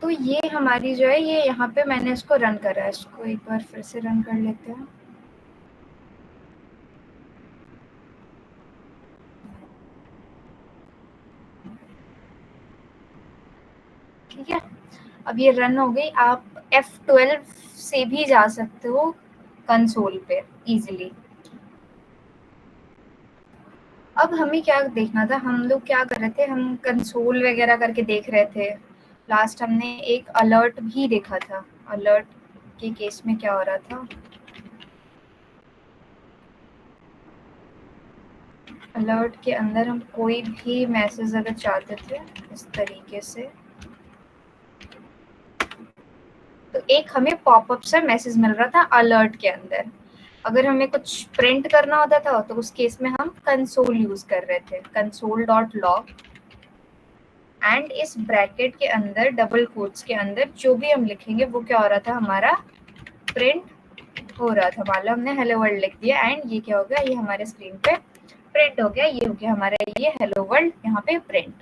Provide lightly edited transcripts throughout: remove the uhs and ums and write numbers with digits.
तो ये हमारी जो है, ये यहाँ पे मैंने इसको रन करा है, इसको एक बार फिर से रन कर लेते हैं। ठीक है, अब ये रन हो गई। आप F12 से भी जा सकते हो कंसोल पे इजीली। अब हमें क्या देखना था, हम लोग क्या कर रहे थे, हम कंसोल वगैरह करके देख रहे थे। लास्ट हमने एक अलर्ट भी देखा था, अलर्ट के केस में क्या हो रहा था। अलर्ट के अंदर हम कोई भी मैसेज अगर चाहते थे इस तरीके से, तो एक हमें पॉपअप से मैसेज मिल रहा था अलर्ट के अंदर। अगर हमें कुछ प्रिंट करना होता था तो उस केस में हम कंसोल यूज कर रहे थे, कंसोल डॉट लॉग, एंड इस ब्रैकेट के अंदर डबल कोट्स के अंदर जो भी हम लिखेंगे वो क्या हो रहा था, हमारा प्रिंट हो रहा था। मान लो हमने हेलो वर्ल्ड लिख दिया एंड ये क्या हो गया, ये हमारे स्क्रीन पे प्रिंट हो गया, ये हो गया हमारा ये हेलो वर्ल्ड यहाँ पे प्रिंट।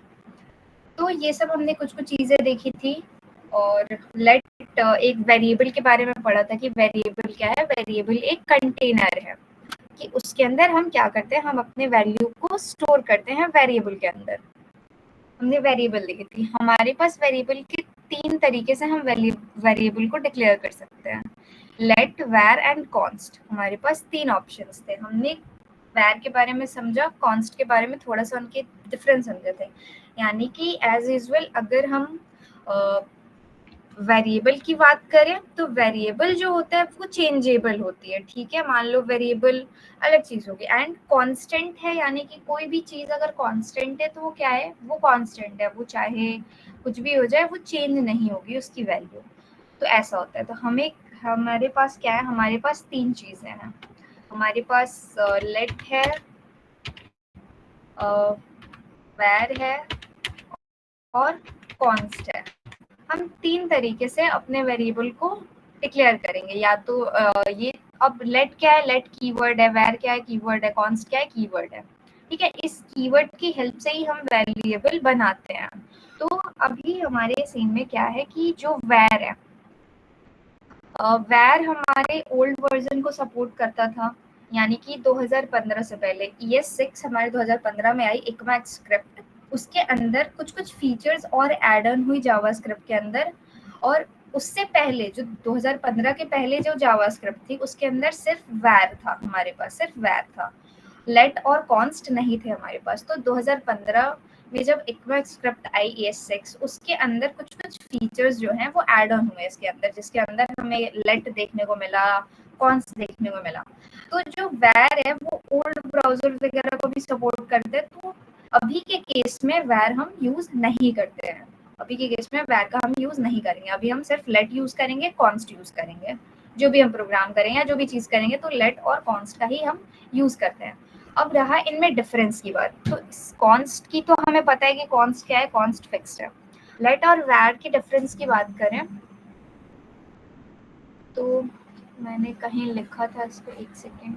तो ये सब हमने कुछ कुछ चीजें देखी थी। और लेट एक वेरिएबल के बारे में पढ़ा था कि वेरिएबल क्या है, वेरिएबल एक कंटेनर है कि उसके अंदर हम क्या करते हैं, हम अपने वैल्यू को स्टोर करते हैं वेरिएबल के अंदर। हमने वेरिएबल देखी थी, हमारे पास वेरिएबल के 3 तरीके से हम वेरिएबल को डिक्लेयर कर सकते हैं, लेट, वैर एंड कॉन्स्ट। हमारे पास 3 ऑप्शंस थे। हमने वैर के बारे में समझा, कॉन्स्ट के बारे में थोड़ा सा उनके डिफरेंस समझे थे। यानी कि एज यूजुअल अगर हम वेरिएबल की बात करें तो वेरिएबल जो होता है वो चेंजेबल होती है। ठीक है, मान लो वेरिएबल अलग चीज होगी, एंड कांस्टेंट है, यानी कि कोई भी चीज अगर कांस्टेंट है तो वो क्या है, वो कांस्टेंट है, वो चाहे कुछ भी हो जाए वो चेंज नहीं होगी उसकी वैल्यू। तो ऐसा होता है। तो हमें, हमारे पास क्या है, हमारे पास 3 चीजें हैं। हमारे पास लेट है, वैर है और कॉन्स्ट है। हम 3 तरीके से अपने वेरिएबल को डिक्लेयर करेंगे। या तो ये, अब लेट क्या है, लेट कीवर्ड है, वैर क्या है, कीवर्ड है, कॉन्स्ट क्या है, कीवर्ड है। ठीक है, इस कीवर्ड की हेल्प से ही हम वेरिएबल बनाते हैं। तो अभी हमारे सीन में क्या है कि जो वैर है, वैर हमारे ओल्ड वर्जन को सपोर्ट करता था, यानी कि 2015 से पहले ES6 हमारे 2015 में आई, इक्मैक्स स्क्रिप्ट। उसके अंदर कुछ कुछ फीचर्स और एड ऑन हुई जावास्क्रिप्ट के अंदर। और उससे पहले जो 2015 के पहले जो जावास्क्रिप्ट थी उसके अंदर सिर्फ वैर था, हमारे पास सिर्फ वैर था, लेट और कॉन्स्ट नहीं थे हमारे पास। तो 2015 में जब इक्मैक्स स्क्रिप्ट आई ES6, उसके अंदर कुछ कुछ फीचर्स जो हैं वो एड ऑन हुए इसके अंदर, जिसके अंदर हमें लेट देखने को मिला, कॉन्स्ट देखने को मिला। तो जो वैर है वो ओल्ड ब्राउजर वगैरह को भी सपोर्ट करते हैं। तो अभी के केस में वैर हम यूज नहीं करते हैं, अभी के केस में वैर का हम यूज नहीं करेंगे। अभी हम सिर्फ लेट यूज करेंगे, कॉन्स्ट यूज करेंगे। जो भी हम प्रोग्राम करेंगे या जो भी चीज करेंगे तो लेट और कॉन्स्ट का ही हम यूज करते हैं। अब रहा इनमें डिफरेंस की बात, तो कॉन्स्ट की तो हमें पता है कि कॉन्स्ट क्या है, कॉन्स्ट फिक्स्ड है। लेट और वैर की डिफरेंस की बात करें तो मैंने कहीं लिखा था इसको, एक सेकेंड,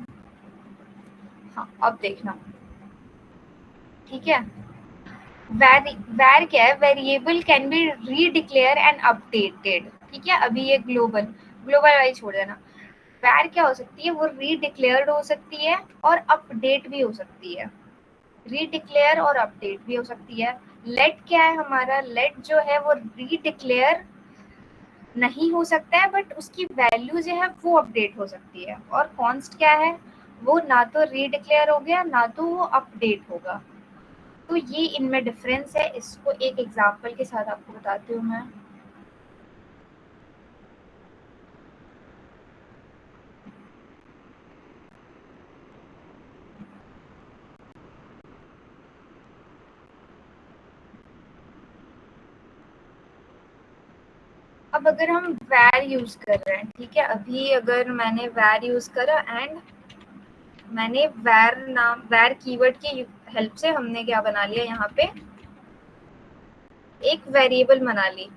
हाँ अब देखना। ठीक है, वैर क्या है, variable can be redeclare and updated. ठीक है, अभी ये ग्लोबल ग्लोबल वाली छोड़ देना। वैर क्या हो सकती है, वो रीडिक्लेयर्ड हो सकती है और अपडेट भी हो सकती है, रीडिक्लेयर और अपडेट भी हो सकती है। लेट क्या है, हमारा लेट जो है वो रीडिक्लेयर नहीं हो सकता है, बट उसकी वैल्यू जो है वो अपडेट हो सकती है। और कॉन्स्ट क्या है, वो ना तो रीडिक्लेयर हो गया ना तो वो अपडेट होगा। तो ये इनमें डिफरेंस है। इसको एक एग्जांपल के साथ आपको बताती हूँ मैं। अब अगर हम वैर यूज कर रहे हैं, ठीक है, अभी अगर मैंने वैर यूज करा एंड मैंने वैर नाम, वैर कीवर्ड की हेल्प से हमने क्या बना लिया, यहाँ पे एक वेरिएबल बना ली।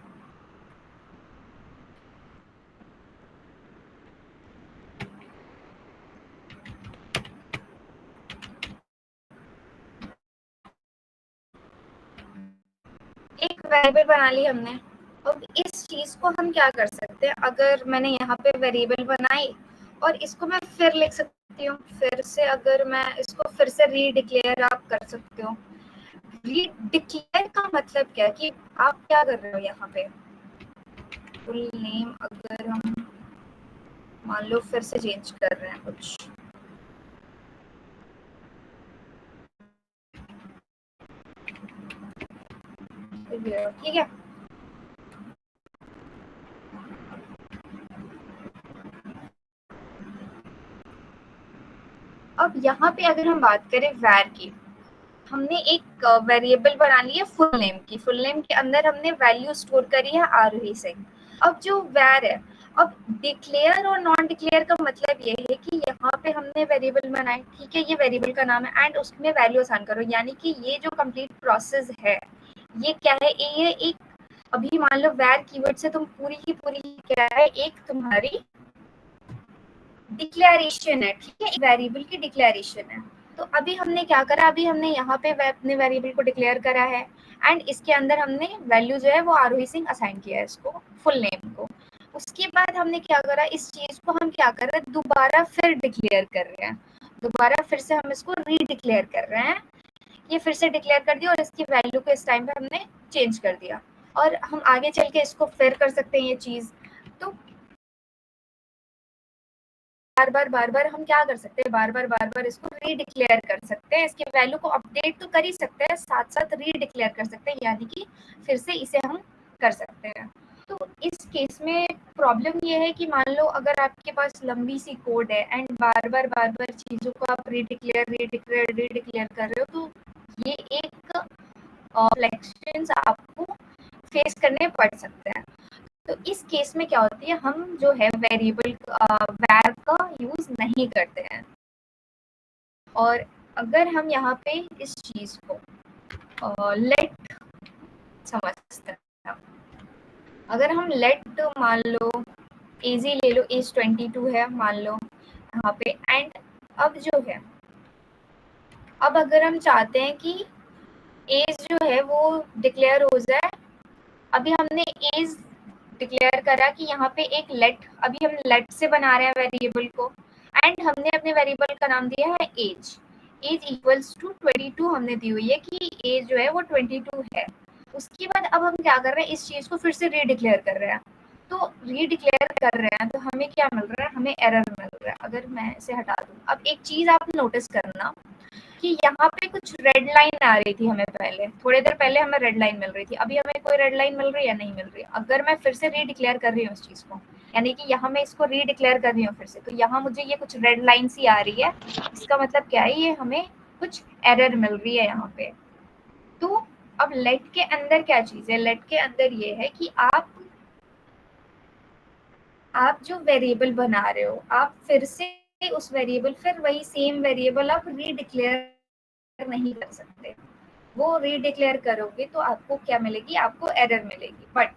एक वेरिएबल बना ली हमने। अब इस चीज को हम क्या कर सकते हैं, अगर मैंने यहाँ पे वेरिएबल बनाई और इसको मैं फिर लिख सकती हूँ, फिर से अगर मैं इसको फिर से रीडिक्लेयर आप कर सकते हो। रीडिक्लेयर का मतलब क्या है कि आप क्या कर रहे हो यहाँ पे, फुल नेम अगर हम मान लो फिर से चेंज कर रहे हैं कुछ, ठीक है। अब यहाँ पे अगर हम बात करें वैर की, हमने एक वेरिएबल बना ली है फुल नेम की, फुल नेम के अंदर हमने वैल्यू स्टोर करी है आरोही से। अब जो वैर है, अब डिक्लेयर और नॉन डिक्लेयर का मतलब ये है कि यहाँ पे हमने वेरिएबल बनाए, ठीक है, ये वेरिएबल का नाम है एंड उसमें वैल्यू असाइन करो, यानी कि ये जो कंप्लीट प्रोसेस है ये क्या है, ये एक, अभी मान लो वैर कीवर्ड से तुम पूरी की पूरी क्या है, एक तुम्हारी डिक्लेरेशन है, ठीक है, वेरिएबल की डिक्लेरेशन है। तो अभी हमने क्या करा, अभी हमने यहाँ पे अपने वेरिएबल को डिक्लेयर करा है एंड इसके अंदर हमने वैल्यू जो है वो आरोही सिंह असाइन किया है इसको, फुल नेम को। उसके बाद हमने क्या करा, इस चीज को हम क्या कर रहे हैं, दोबारा फिर डिक्लेयर कर रहे हैं, दोबारा फिर से हम इसको रीडिक्लेयर कर रहे हैं। ये फिर से डिक्लेयर कर दिया और इसकी वैल्यू को इस टाइम पे हमने चेंज कर दिया, और हम आगे चल के इसको फिर कर सकते हैं ये चीज। तो बार बार हम क्या कर सकते हैं, बार बार इसको रीडिक्लेयर कर सकते हैं, इसकी वैल्यू को अपडेट तो कर ही सकते हैं, साथ साथ रीडिक्लेयर कर सकते हैं, यानी कि फिर से इसे हम कर सकते हैं। तो इस केस में प्रॉब्लम ये है कि मान लो अगर आपके पास लंबी सी कोड है एंड बार बार चीजों को आप रीडिक्लेयर कर रहे हो, तो ये एक फ्लेक्शंस आपको फेस करने पड़ सकते हैं। तो इस केस में क्या होती है, हम जो है वेरिएबल वैर का यूज नहीं करते हैं। और अगर हम यहाँ पे इस चीज को लेट समझते हैं, अगर हम लेट मान लो एज ले लो, एज 22 है मान लो यहाँ पे, एंड अब जो है, अब अगर हम चाहते हैं कि एज जो है वो डिक्लेयर हो जाए, अभी हमने एज डिक्लेयर करा कि यहाँ पे एक लेट, अभी हम लेट से बना रहे हैं वेरिएबल को एंड हमने अपने वेरिएबल का नाम दिया है एज, एज इक्वल्स टू 22 हमने दी हुई है कि एज जो है वो 22 है। उसके बाद अब हम क्या कर रहे हैं, इस चीज को फिर से रीडिक्लेयर कर रहे हैं, तो रीडिक्लेयर कर रहे हैं तो हमें क्या मिल रहा है, हमें एरर मिल रहा है। अगर मैं इसे हटा दूं, अब एक चीज आप नोटिस करना कि यहाँ पे कुछ रेड लाइन आ रही थी हमें पहले, थोड़ी देर पहले हमें रेड लाइन मिल रही थी, अभी हमें कोई रेड लाइन मिल रही है, नहीं मिल रही। अगर मैं फिर से रीडिक्लेयर कर रही हूँ इस चीज को, यानी कि यहाँ मैं इसको रीडिक्लेयर कर रही हूँ फिर से, तो यहाँ मुझे ये कुछ रेड लाइन सी आ रही है, इसका मतलब क्या है, ये हमें कुछ एरर मिल रही है यहाँ पे। तो अब लेट के अंदर क्या चीज है, लेट के अंदर ये है कि आप जो वेरिएबल बना रहे हो, आप फिर से उस वेरिएबल, फिर वही सेम वेरिएबल आप रीडिक्लेयर नहीं कर सकते। वो रीडिक्लेयर करोगे तो आपको क्या मिलेगी, आपको एरर मिलेगी। बट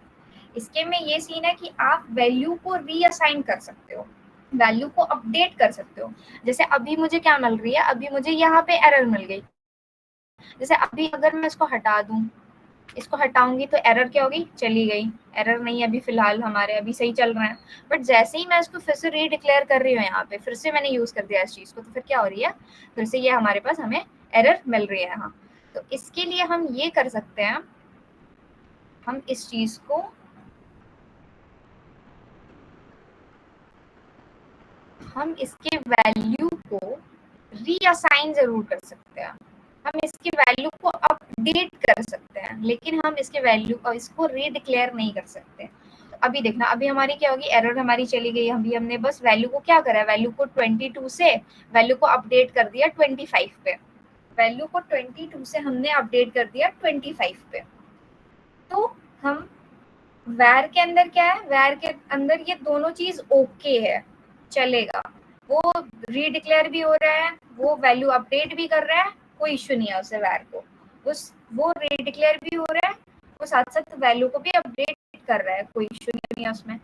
इसके में ये सीन है कि आप वैल्यू को रीअसाइन कर सकते हो, वैल्यू को अपडेट कर सकते हो। जैसे अभी मुझे क्या मिल रही है, अभी मुझे यहाँ पे एरर मिल गई, जैसे अभी अगर मैं इसको हटा दूं, इसको हटाऊंगी तो एरर क्या होगी, चली गई, एरर नहीं है अभी फिलहाल, हमारे अभी सही चल रहा है। बट जैसे ही मैं इसको फिर से रीडिक्लेयर कर रही हूँ, यहाँ पे फिर से मैंने यूज कर दिया इस चीज को, तो फिर क्या हो रही है, फिर से ये हमारे पास हमें एरर मिल रही है यहाँ। तो इसके लिए हम ये कर सकते हैं, हम इस चीज को हम इसके वैल्यू को रीअसाइन जरूर कर सकते हैं, हम इसकी वैल्यू को अपडेट कर सकते हैं, लेकिन हम इसके वैल्यू को इसको रीडिक्लेयर नहीं कर सकते। तो अभी देखना, अभी हमारी क्या होगी, एरर हमारी चली गई, अभी हमने बस वैल्यू को क्या करा है, वैल्यू को 22 से वैल्यू को अपडेट कर दिया 25 पे, वैल्यू को 22 से हमने अपडेट कर दिया 25 पे। तो हम वैर के अंदर क्या है, वैर के अंदर ये दोनों चीज ओके है, चलेगा, वो रीडिक्लेयर भी हो रहा है, वो वैल्यू अपडेट भी कर रहा है, कोई इश्यू नहीं है उसे, वैर को वो रीडिक्लेयर भी हो रहा है, वो साथ साथ वैल्यू को भी अपडेट कर रहा है, कोई इश्यू नहीं है उसमें।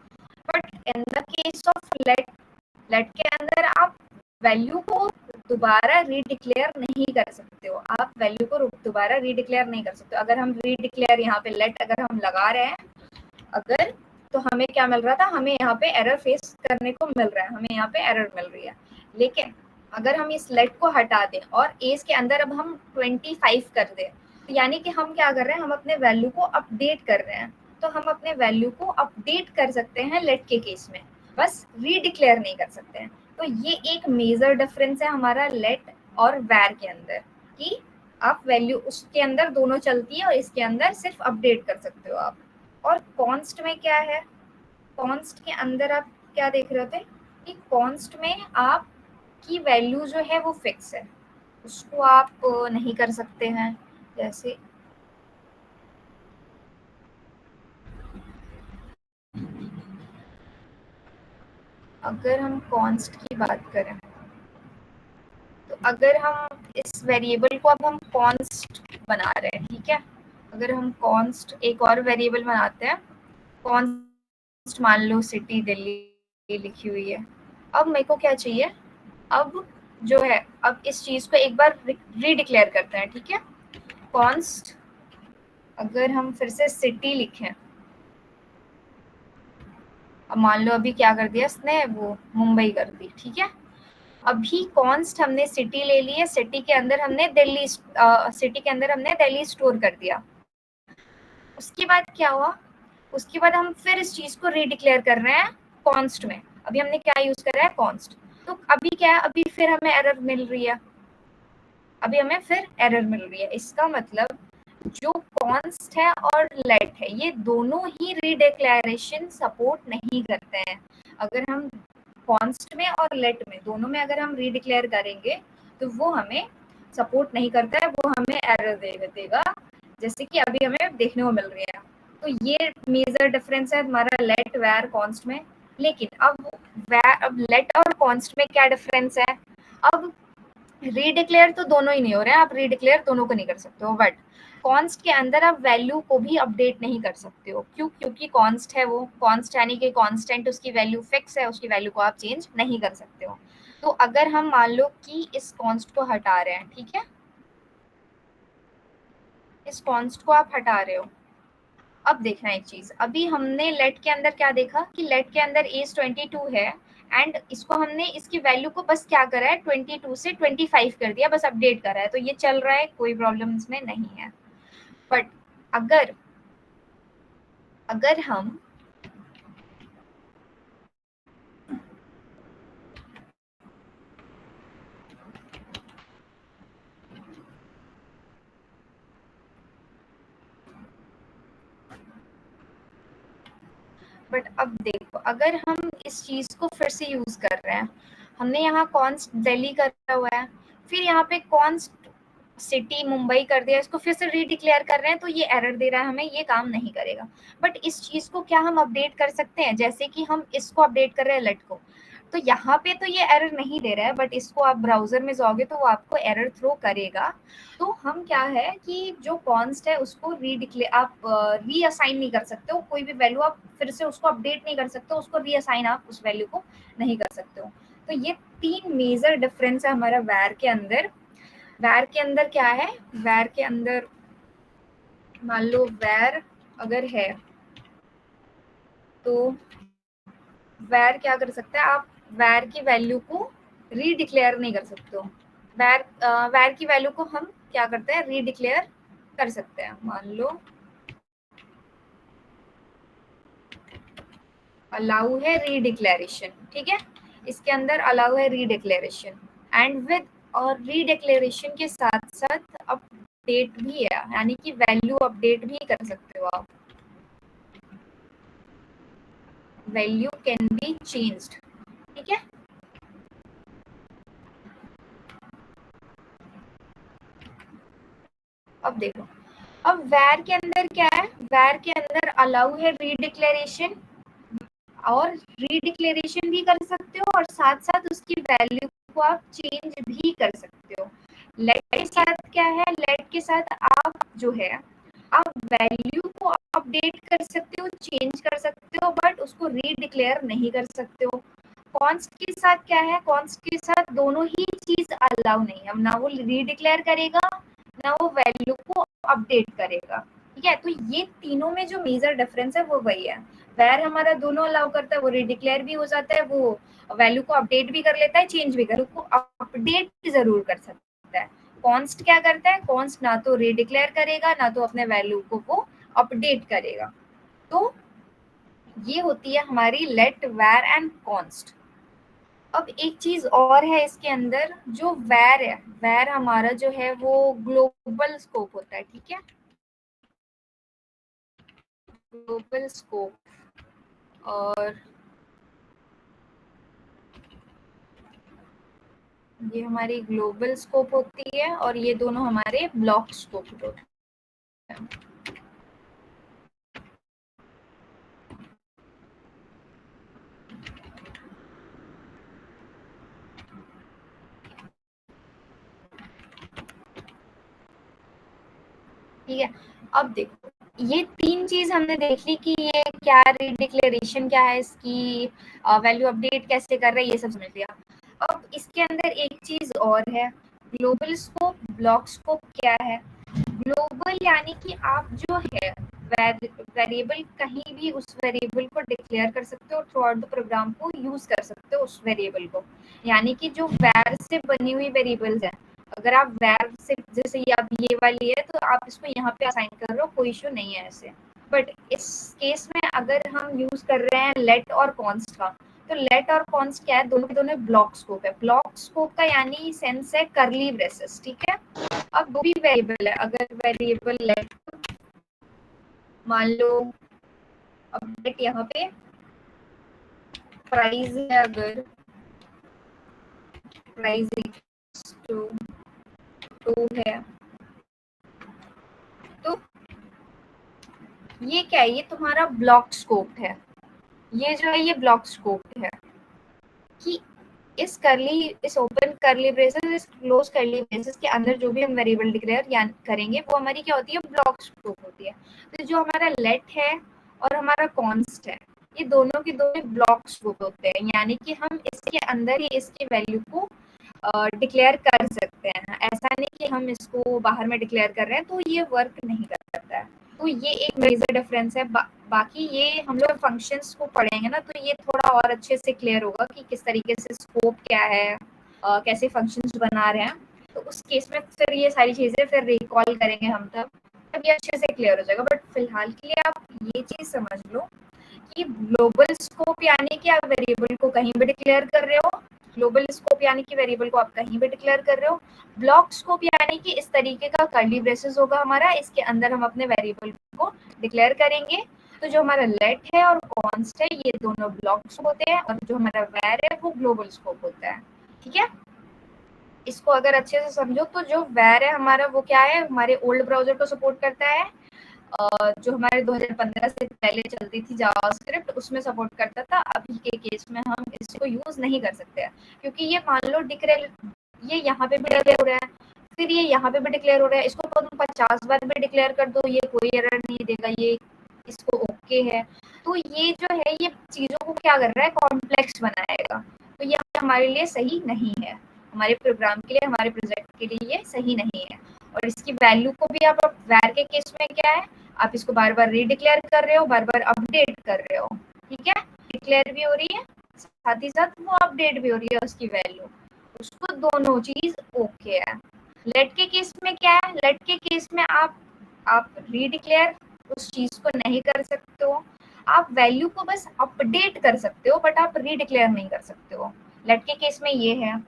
But in the case of let, let के अंदर आप वैल्यू को दोबारा रीडिक्लेयर नहीं कर सकते हो, आप वैल्यू को दोबारा रीडिक्लेयर नहीं कर सकते हो। अगर हम रीडिक्लेयर यहाँ पे लेट अगर हम लगा रहे हैं, अगर तो हमें क्या मिल रहा था, हमें यहाँ पे एरर फेस करने को मिल रहा है, हमें यहाँ पे एरर मिल रही है। लेकिन अगर हम इस लेट को हटा दें और एज के अंदर अब हम 25 कर दें, तो यानी कि हम क्या कर रहे हैं, हम अपने वैल्यू को अपडेट कर रहे हैं। तो हम अपने वैल्यू को अपडेट कर सकते हैं लेट के केस में, बस रीडिक्लेयर नहीं कर सकते हैं। तो ये एक मेजर डिफरेंस है हमारा लेट और वैर के अंदर, कि आप वैल्यू उसके अंदर दोनों चलती है और इसके अंदर सिर्फ अपडेट कर सकते हो आप। और कॉन्स्ट में क्या है, कॉन्स्ट के अंदर आप क्या देख रहे थे कि कॉन्स्ट में आप की वैल्यू जो है वो फिक्स है, उसको आप नहीं कर सकते हैं। जैसे अगर हम कॉन्स्ट की बात करें, तो अगर हम इस वेरिएबल को अब हम कॉन्स्ट बना रहे हैं, ठीक है, अगर हम कॉन्स्ट एक और वेरिएबल बनाते हैं, कॉन्स्ट मान लो सिटी दिल्ली लिखी हुई है। अब मेरे को क्या चाहिए, अब जो है, अब इस चीज को एक बार रीडिक्लेयर करते हैं, ठीक है। कॉन्स्ट अगर हम फिर से सिटी लिखें, अब मान लो अभी क्या कर दिया इसने, वो मुंबई कर दी, ठीक है। अभी कॉन्स्ट हमने सिटी ले ली है, सिटी के अंदर हमने दिल्ली सिटी के अंदर हमने दिल्ली स्टोर कर दिया। उसके बाद क्या हुआ, उसके बाद हम फिर इस चीज को रीडिक्लेयर कर रहे हैं कॉन्स्ट में। अभी हमने क्या यूज करा है, कॉन्स्ट। तो अभी क्या है, अभी फिर हमें एरर मिल रही है, अभी हमें फिर एरर मिल रही है। इसका मतलब जो कॉन्स्ट है और लेट है, ये दोनों ही रीडिक्लेरेशन सपोर्ट नहीं करते हैं। अगर हम कॉन्स्ट में और लेट में दोनों में अगर हम रीडिक्लेयर करेंगे तो वो हमें सपोर्ट नहीं करता है, वो हमें एरर देगा, जैसे कि अभी हमें देखने को मिल रही है। तो ये मेजर डिफरेंस है हमारा लेट वैर कॉन्स्ट में। लेकिन अब लेट और कॉन्स्ट में क्या डिफरेंस है, अब रीडिक्लेयर तो दोनों ही नहीं हो रहे हैं, आप रीडिक्लेयर दोनों को नहीं कर सकते हो, बट कॉन्स्ट के अंदर आप वैल्यू को भी अपडेट नहीं कर सकते हो। क्यों, क्योंकि कॉन्स्ट है, वो कॉन्स्ट यानी कि कॉन्स्टेंट, उसकी वैल्यू फिक्स है, उसकी वैल्यू को आप चेंज नहीं कर सकते हो। तो अगर हम मान लो कि इस कॉन्स्ट को हटा रहे हैं, ठीक है, इस कॉन्स्ट को आप हटा रहे हो। अब देखना एक चीज, अभी हमने लेट के अंदर क्या देखा कि लेट के अंदर एज 22 है, एंड इसको हमने इसकी वैल्यू को बस क्या करा है, 22 से 25 कर दिया, बस अपडेट करा है, तो ये चल रहा है, कोई प्रॉब्लम इसमें नहीं है। बट अगर अगर हम बट अब देखो, अगर हम इस चीज को फिर से यूज कर रहे हैं, हमने यहाँ कॉन्स्ट दिल्ली करा हुआ है, फिर यहाँ पे कॉन्स्ट सिटी मुंबई कर दिया, इसको फिर से रीडिक्लेयर कर रहे हैं, तो ये एरर दे रहा है हमें, ये काम नहीं करेगा। बट इस चीज को क्या हम अपडेट कर सकते हैं, जैसे कि हम इसको अपडेट कर रहे हैं लेट को, तो यहाँ पे तो ये एरर नहीं दे रहा है, बट इसको आप ब्राउजर में जाओगे तो वो आपको एरर थ्रो करेगा। तो हम क्या है कि जो कॉन्स्ट है उसको रीडिक्लेयर आप रीअसाइन नहीं कर सकते हो, कोई भी वैल्यू आप फिर से उसको अपडेट नहीं कर सकते हो, उसको रीअसाइन आप उस वैल्यू को नहीं कर सकते हो। तो ये तीन मेजर डिफरेंस है हमारा वैर के अंदर। वैर के अंदर क्या है, वैर के अंदर मान लो वैर अगर है, तो वैर क्या कर सकते हैं आप, वैर की वैल्यू को रीडिक्लेयर नहीं कर सकते हो। वैर की वैल्यू को हम क्या करते हैं, रीडिक्लेयर कर सकते हैं। मान लो अलाउ है रीडिक्लेरेशन, ठीक है, इसके अंदर अलाउ है रीडिक्लेरेशन, एंड विद और रीडिक्लेरेशन के साथ साथ अपडेट भी है, यानी कि वैल्यू अपडेट भी कर सकते हो आप, वैल्यू कैन बी चेंज्ड, ठीक है। अब देखो, अब वैर के अंदर क्या है, वैर के अंदर अलाउ है रीडिक्लेरेशन, और रीडिक्लेरेशन भी कर सकते हो और साथ साथ उसकी वैल्यू को आप चेंज भी कर सकते हो। लेट के साथ क्या है, लेट के साथ आप जो है आप वैल्यू को अपडेट कर सकते हो, चेंज कर सकते हो, बट उसको रीडिक्लेयर नहीं कर सकते हो। कॉन्स्ट के साथ क्या है, कॉन्स्ट के साथ दोनों ही चीज अलाउ नहीं है, ना वो रीडिक्लेयर करेगा ना वो वैल्यू को अपडेट करेगा, ठीक ठीक है। तो ये तीनों में जो मेजर डिफरेंस है वो वही है। वैर हमारा दोनों अलाउ करता है, वो रिडिक्लेयर भी हो जाता है, वो वैल्यू को अपडेट भी कर लेता है, चेंज भी कर, को अपडेट जरूर कर सकता है। कॉन्स्ट क्या करता है, कॉन्स्ट ना तो रिडिक्लेयर करेगा ना तो अपने वैल्यू को वो अपडेट करेगा। तो ये होती है हमारी लेट, वैर एंड कॉन्स्ट। अब एक चीज और है इसके अंदर, जो वैर है, वैर हमारा जो है वो ग्लोबल स्कोप होता है, ठीक है, ग्लोबल स्कोप। और ये हमारी ग्लोबल स्कोप होती है और ये दोनों हमारे ब्लॉक स्कोप होते हैं। ठीक है, अब देखो ये तीन चीज हमने देख ली कि ये क्या डिक्लेरेशन क्या है, इसकी वैल्यू अपडेट कैसे कर रहा है, ये सब समझ लिया। अब इसके अंदर एक चीज और है, ग्लोबल स्कोप, ब्लॉक स्कोप क्या है। ग्लोबल यानी कि आप जो है वेरिएबल कहीं भी उस वेरिएबल को डिक्लेयर कर सकते हो, थ्रू आउट द प्रोग्राम को यूज कर सकते हो उस वेरिएबल को। यानी कि जो वैर से बनी हुई वेरिएबल्स है, अगर आप वैर से, जैसे ये आप ये वाली है तो आप इसको यहाँ पे असाइन कर रहे हो, कोई इशू नहीं है ऐसे। बट इस केस में अगर हम यूज कर रहे हैं लेट और कॉन्स्ट का, तो लेट और कॉन्स्ट क्या है, दोनों के दोनों ब्लॉक स्कोप है। ब्लॉक स्कोप का यानी सेंस है करली ब्रेसेस, ठीक है। अब वो भी वेरिएबल है, अगर वेरिएबल लेट मान लो, अब लेट यहाँ पे प्राइस है, अगर प्राइस टू 2 है, तो ये क्या है, ये तुम्हारा ब्लॉक स्कोप है। ये जो है ये ब्लॉक स्कोप है कि इस ओपन करली ब्रेसेस, इस क्लोज करली ब्रेसेस के अंदर जो भी हम वेरिएबल डिक्लेयर करेंगे वो हमारी क्या होती है, ब्लॉक स्कोप होती है। तो जो हमारा लेट है और हमारा कॉन्स्ट है, ये दोनों के दोनों ब्लॉक स्कोप होते हैं, यानी कि हम इसके अंदर ही इसकी वैल्यू को डिक्लेयर कर सकते हैं। ऐसा नहीं कि हम इसको बाहर में डिक्लेयर कर रहे हैं तो ये वर्क नहीं कर सकता है। तो ये एक मेजर डिफरेंस है। बाकी ये हम लोग फंक्शंस को पढ़ेंगे ना तो ये थोड़ा और अच्छे से क्लियर होगा कि किस तरीके से स्कोप क्या है, कैसे फंक्शंस बना रहे हैं। तो उस केस में फिर ये सारी चीजें फिर रिकॉल करेंगे हम, तब ये अच्छे से क्लियर हो जाएगा। बट फिलहाल के लिए आप ये चीज समझ लो कि ग्लोबल स्कोप यानी कि आप वेरिएबल को कहीं भी डिक्लेयर कर रहे हो, ग्लोबल स्कोप यानी कि वेरिएबल को आप कहीं भी डिक्लेयर कर रहे हो। ब्लॉक स्कोप यानी कि इस तरीके का कर्ली ब्रेसेस होगा हमारा, इसके अंदर हम अपने वेरिएबल को डिक्लेयर करेंगे। तो जो हमारा लेट है और कॉन्स्ट है ये दोनों ब्लॉक स्कोप होते हैं, और जो हमारा वैर है वो ग्लोबल स्कोप होता है, ठीक है। इसको अगर अच्छे से समझो तो जो वैर है हमारा वो क्या है, हमारे ओल्ड ब्राउजर को सपोर्ट करता है, जो हमारे 2015 से पहले चलती थी जावास्क्रिप्ट उसमें सपोर्ट करता था। अभी के केस में हम इसको यूज नहीं कर सकते हैं, क्योंकि ये मान लो डिक्लेयर, ये यहाँ पे भी डिक्लेयर हो रहा है, फिर ये यहाँ पे भी डिक्लेयर हो रहा है, इसको तुम 50 बार भी डिक्लेयर कर दो ये कोई एरर नहीं देगा, ये इसको ओके है। तो ये जो है ये चीजों को क्या कर रहा है, कॉम्प्लेक्स बनाएगा। तो ये हमारे लिए सही नहीं है, हमारे प्रोग्राम के लिए, हमारे प्रोजेक्ट के लिए ये सही नहीं है। और इसकी वैल्यू को भी आप वैर के केस में क्या है, आप इसको बार बार रीडिक्लेयर कर रहे हो, बार बार अपडेट कर रहे हो, ठीक है। डिक्लेयर भी हो रही है, साथ ही साथ वो अपडेट भी हो रही है उसकी वैल्यू, उसको दोनों चीज ओके है। लेट के केस में क्या है, लेट के केस में आप रीडिक्लेयर उस चीज को नहीं कर सकते हो, आप वैल्यू को बस अपडेट कर सकते हो बट आप रीडिक्लेयर नहीं कर सकते हो। लेट के केस में ये है।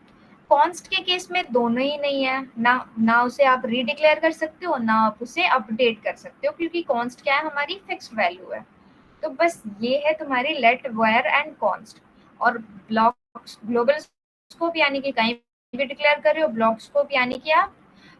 कॉन्स्ट के केस में दोनों ही नहीं है, ना उसे आप रीडिक्लेयर कर सकते हो ना आप उसे अपडेट कर सकते हो, क्योंकि कॉन्स्ट क्या है, हमारी फिक्स्ड वैल्यू है। तो बस ये है तुम्हारी लेट, वेयर एंड कॉन्स्ट। और ब्लॉक ग्लोबल स्कोप यानी कि कहीं भी डिक्लेयर कर रहे हो, ब्लॉक स्कोप यानी कि आप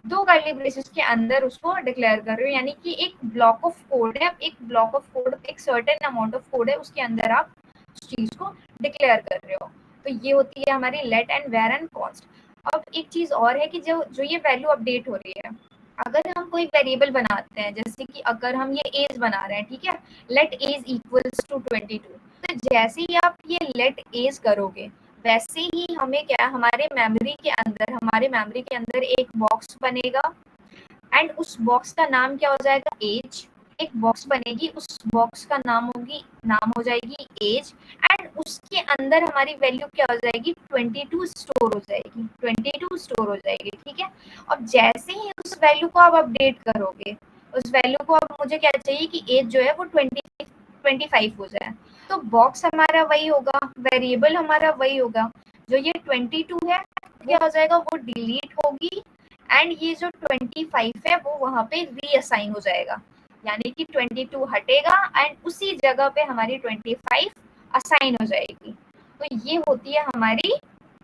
दो कर्ली ब्रेसेस के अंदर उसको डिक्लेयर कर रहे हो, यानी कि एक ब्लॉक ऑफ कोड है, एक ब्लॉक ऑफ कोड, एक सर्टेन अमाउंट ऑफ कोड है, उसके अंदर आप उस चीज को डिक्लेयर कर रहे हो। तो ये होती है हमारी let and var and const. अब एक चीज और है कि जो जो ये वैल्यू अपडेट हो रही है, अगर हम कोई वेरिएबल बनाते हैं, जैसे कि अगर हम ये एज बना रहे हैं, ठीक है, लेट एज इक्वल्स टू 22, तो जैसे ही आप ये लेट एज करोगे वैसे ही हमें क्या, हमारे मेमोरी के अंदर एक बॉक्स बनेगा, एंड उस बॉक्स का नाम क्या हो जाएगा, एज। एक बॉक्स बनेगी, उस बॉक्स का नाम हो जाएगी एज, एंड उसके अंदर हमारी वैल्यू क्या हो जाएगी 22 स्टोर हो जाएगी, 22 स्टोर हो जाएगी, ठीक है। अब जैसे ही उस वैल्यू को आप अपडेट करोगे, उस वैल्यू को अब मुझे क्या चाहिए कि एज जो है वो 25 हो जाए, तो बॉक्स हमारा वही होगा, वेरिएबल हमारा वही होगा, जो ये 22 है क्या हो जाएगा, वो डिलीट होगी, एंड ये जो 25 है वो वहां पे रीअसाइन हो जाएगा, यानी कि 22 हटेगा एंड उसी जगह पे हमारी 25 असाइन हो जाएगी। तो ये होती है हमारी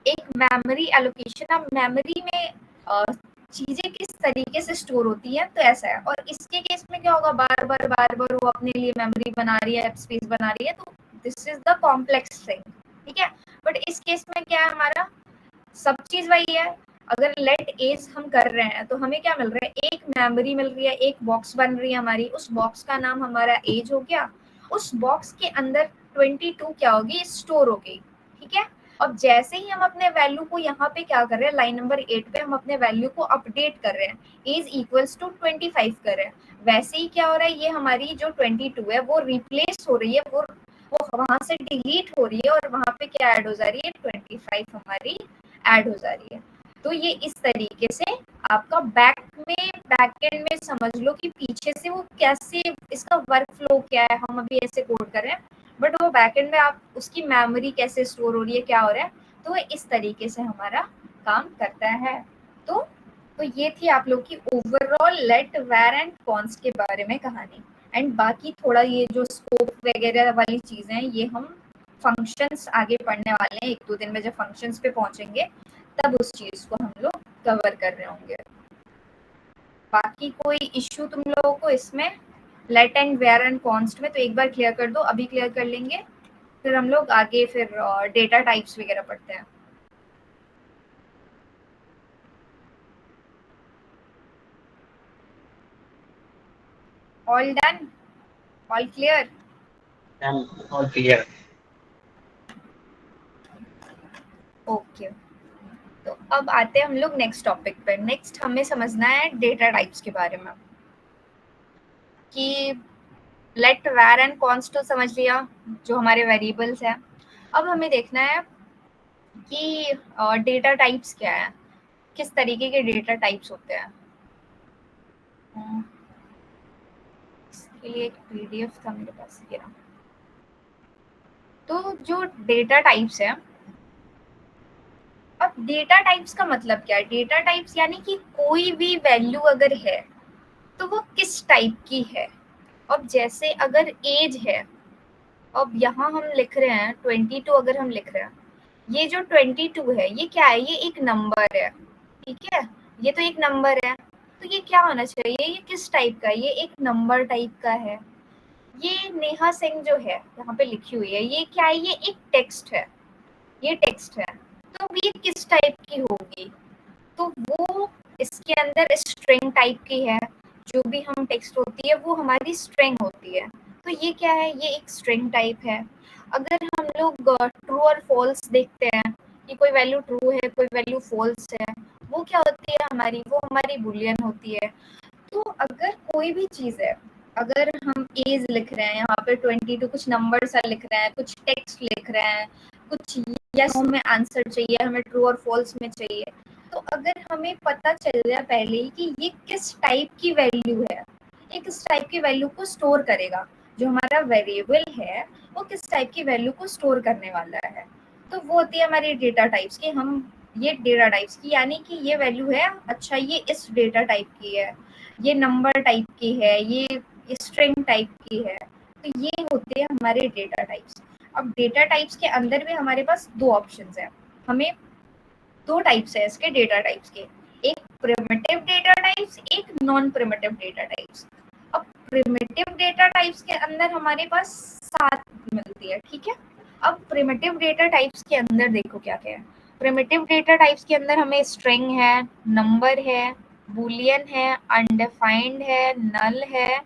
एक मेमोरी एलोकेशन। अब मेमोरी में चीजें किस तरीके से स्टोर होती हैं, तो ऐसा है। और इसके केस में क्या होगा, बार बार वो अपने लिए मेमोरी बना रही है, स्पेस बना रही है, तो this is the complex thing, ठीक है। बट इस केस में क्या है, हमारा सब चीज वही है। अगर लेट एज हम कर रहे हैं तो हमें क्या मिल रहा है, एक मेमोरी मिल रही है, एक बॉक्स बन रही है हमारी, उस बॉक्स का नाम हमारा एज हो गया, उस बॉक्स के अंदर 22 क्या होगी, स्टोर हो गई, ठीक है। अब जैसे ही हम अपने वैल्यू को यहाँ पे क्या कर रहे हैं, लाइन नंबर 8 पे हम अपने वैल्यू को अपडेट कर रहे हैं, एज इक्वल्स टू 25 कर रहे हैं, वैसे ही क्या हो रहा है, ये हमारी जो 22 है वो रिप्लेस हो रही है, वो वहां से डिलीट हो रही है, और वहां पे क्या ऐड हो जा रही है, 25 हमारी ऐड हो जा रही है। तो ये इस तरीके से आपका बैक एंड में समझ लो कि पीछे से वो कैसे, इसका वर्क फ्लो क्या है, हम अभी ऐसे कोड कर रहे हैं, बट वो बैक एंड में आप उसकी मेमोरी कैसे स्टोर हो रही है, क्या हो रहा है, तो इस तरीके से हमारा काम करता है। तो ये थी आप लोग की overall let var and const के बारे में कहानी। एंड बाकी थोड़ा ये जो स्कोप वगैरह वाली चीजें हैं, ये हम फंक्शंस आगे पढ़ने वाले हैं, 1-2 दिन में जब फंक्शंस पे पहुंचेंगे तब उस चीज को हम लोग कवर कर रहे होंगे। बाकी कोई इश्यू तुम लोगों को इसमें let and var and const में, तो एक बार क्लियर कर दो, अभी क्लियर कर लेंगे, फिर हम लोग आगे फिर डेटा टाइप्स वगैरह पढ़ते हैं। All done, all clear? All clear. Okay, तो अब आते हैं हम लोग नेक्स्ट टॉपिक पर। नेक्स्ट हमें समझना है डेटा टाइप्स के बारे में, कि लेट वेर एंड कॉन्स्ट तो समझ लिया, जो हमारे वेरिएबल्स हैं। अब हमें देखना है कि डेटा टाइप्स क्या है, किस तरीके के डेटा टाइप्स होते हैं। इसके लिए एक पीडीएफ था मेरे पास, ये रहा। तो जो डेटा टाइप्स है, अब डेटा टाइप्स का मतलब क्या है, डेटा टाइप्स यानी कि कोई भी वैल्यू अगर है तो वो किस टाइप की है। अब जैसे अगर एज है, अब यहाँ हम लिख रहे हैं 22, अगर हम लिख रहे हैं, ये जो 22 है ये क्या है, ये एक नंबर है, ठीक है, ये तो एक नंबर है, तो ये क्या होना चाहिए, ये किस टाइप का है, ये एक नंबर टाइप का है। ये नेहा सिंह जो है यहाँ पे लिखी हुई है, ये क्या है, ये एक टेक्स्ट है, ये टेक्स्ट है, तो ये किस टाइप की होगी, तो वो इसके अंदर स्ट्रिंग टाइप की है, जो भी हम टेक्स्ट होती है वो हमारी स्ट्रिंग होती है, तो ये क्या है, ये एक स्ट्रिंग टाइप है। अगर हम लोग ट्रू और फॉल्स देखते हैं कि कोई वैल्यू ट्रू है, कोई वैल्यू फॉल्स है, वो क्या होती है हमारी, वो हमारी बुलियन होती है। तो अगर कोई भी चीज है, अगर हम एज लिख रहे हैं यहाँ पे 22, कुछ नंबर सा लिख रहे हैं, कुछ टेक्स्ट लिख रहे हैं, कुछ यस नो में आंसर चाहिए, हमें ट्रू और फॉल्स में चाहिए, तो अगर हमें पता चल जाए पहले ही कि ये किस टाइप की वैल्यू है, ये किस टाइप की वैल्यू को स्टोर करेगा, जो हमारा वेरिएबल है वो किस टाइप की वैल्यू को स्टोर करने वाला है, तो वो होती है हमारी डेटा टाइप्स की। हम ये डेटा टाइप्स की यानी कि ये वैल्यू है, अच्छा ये इस डेटा टाइप की है, ये नंबर टाइप की है, ये स्ट्रिंग टाइप की है, तो ये होते हैं हमारे डेटा टाइप्स। अब डेटा टाइप्स के अंदर भी हमारे पास दो ऑप्शंस हैं, हमें दो टाइप्स है इसके डेटा टाइप्स के, एक प्रिमिटिव डेटा टाइप्स, एक नॉन प्रिमिटिव डेटा टाइप्स। अब प्रिमिटिव डेटा टाइप्स के अंदर हमारे पास 7 मिलती है, ठीक है। अब प्रिमिटिव डेटा टाइप्स के अंदर देखो क्या क्या है, प्रिमिटिव डेटा टाइप्स के अंदर हमें स्ट्रिंग है, नंबर है, बूलियन है, अनडिफाइंड है, नल है,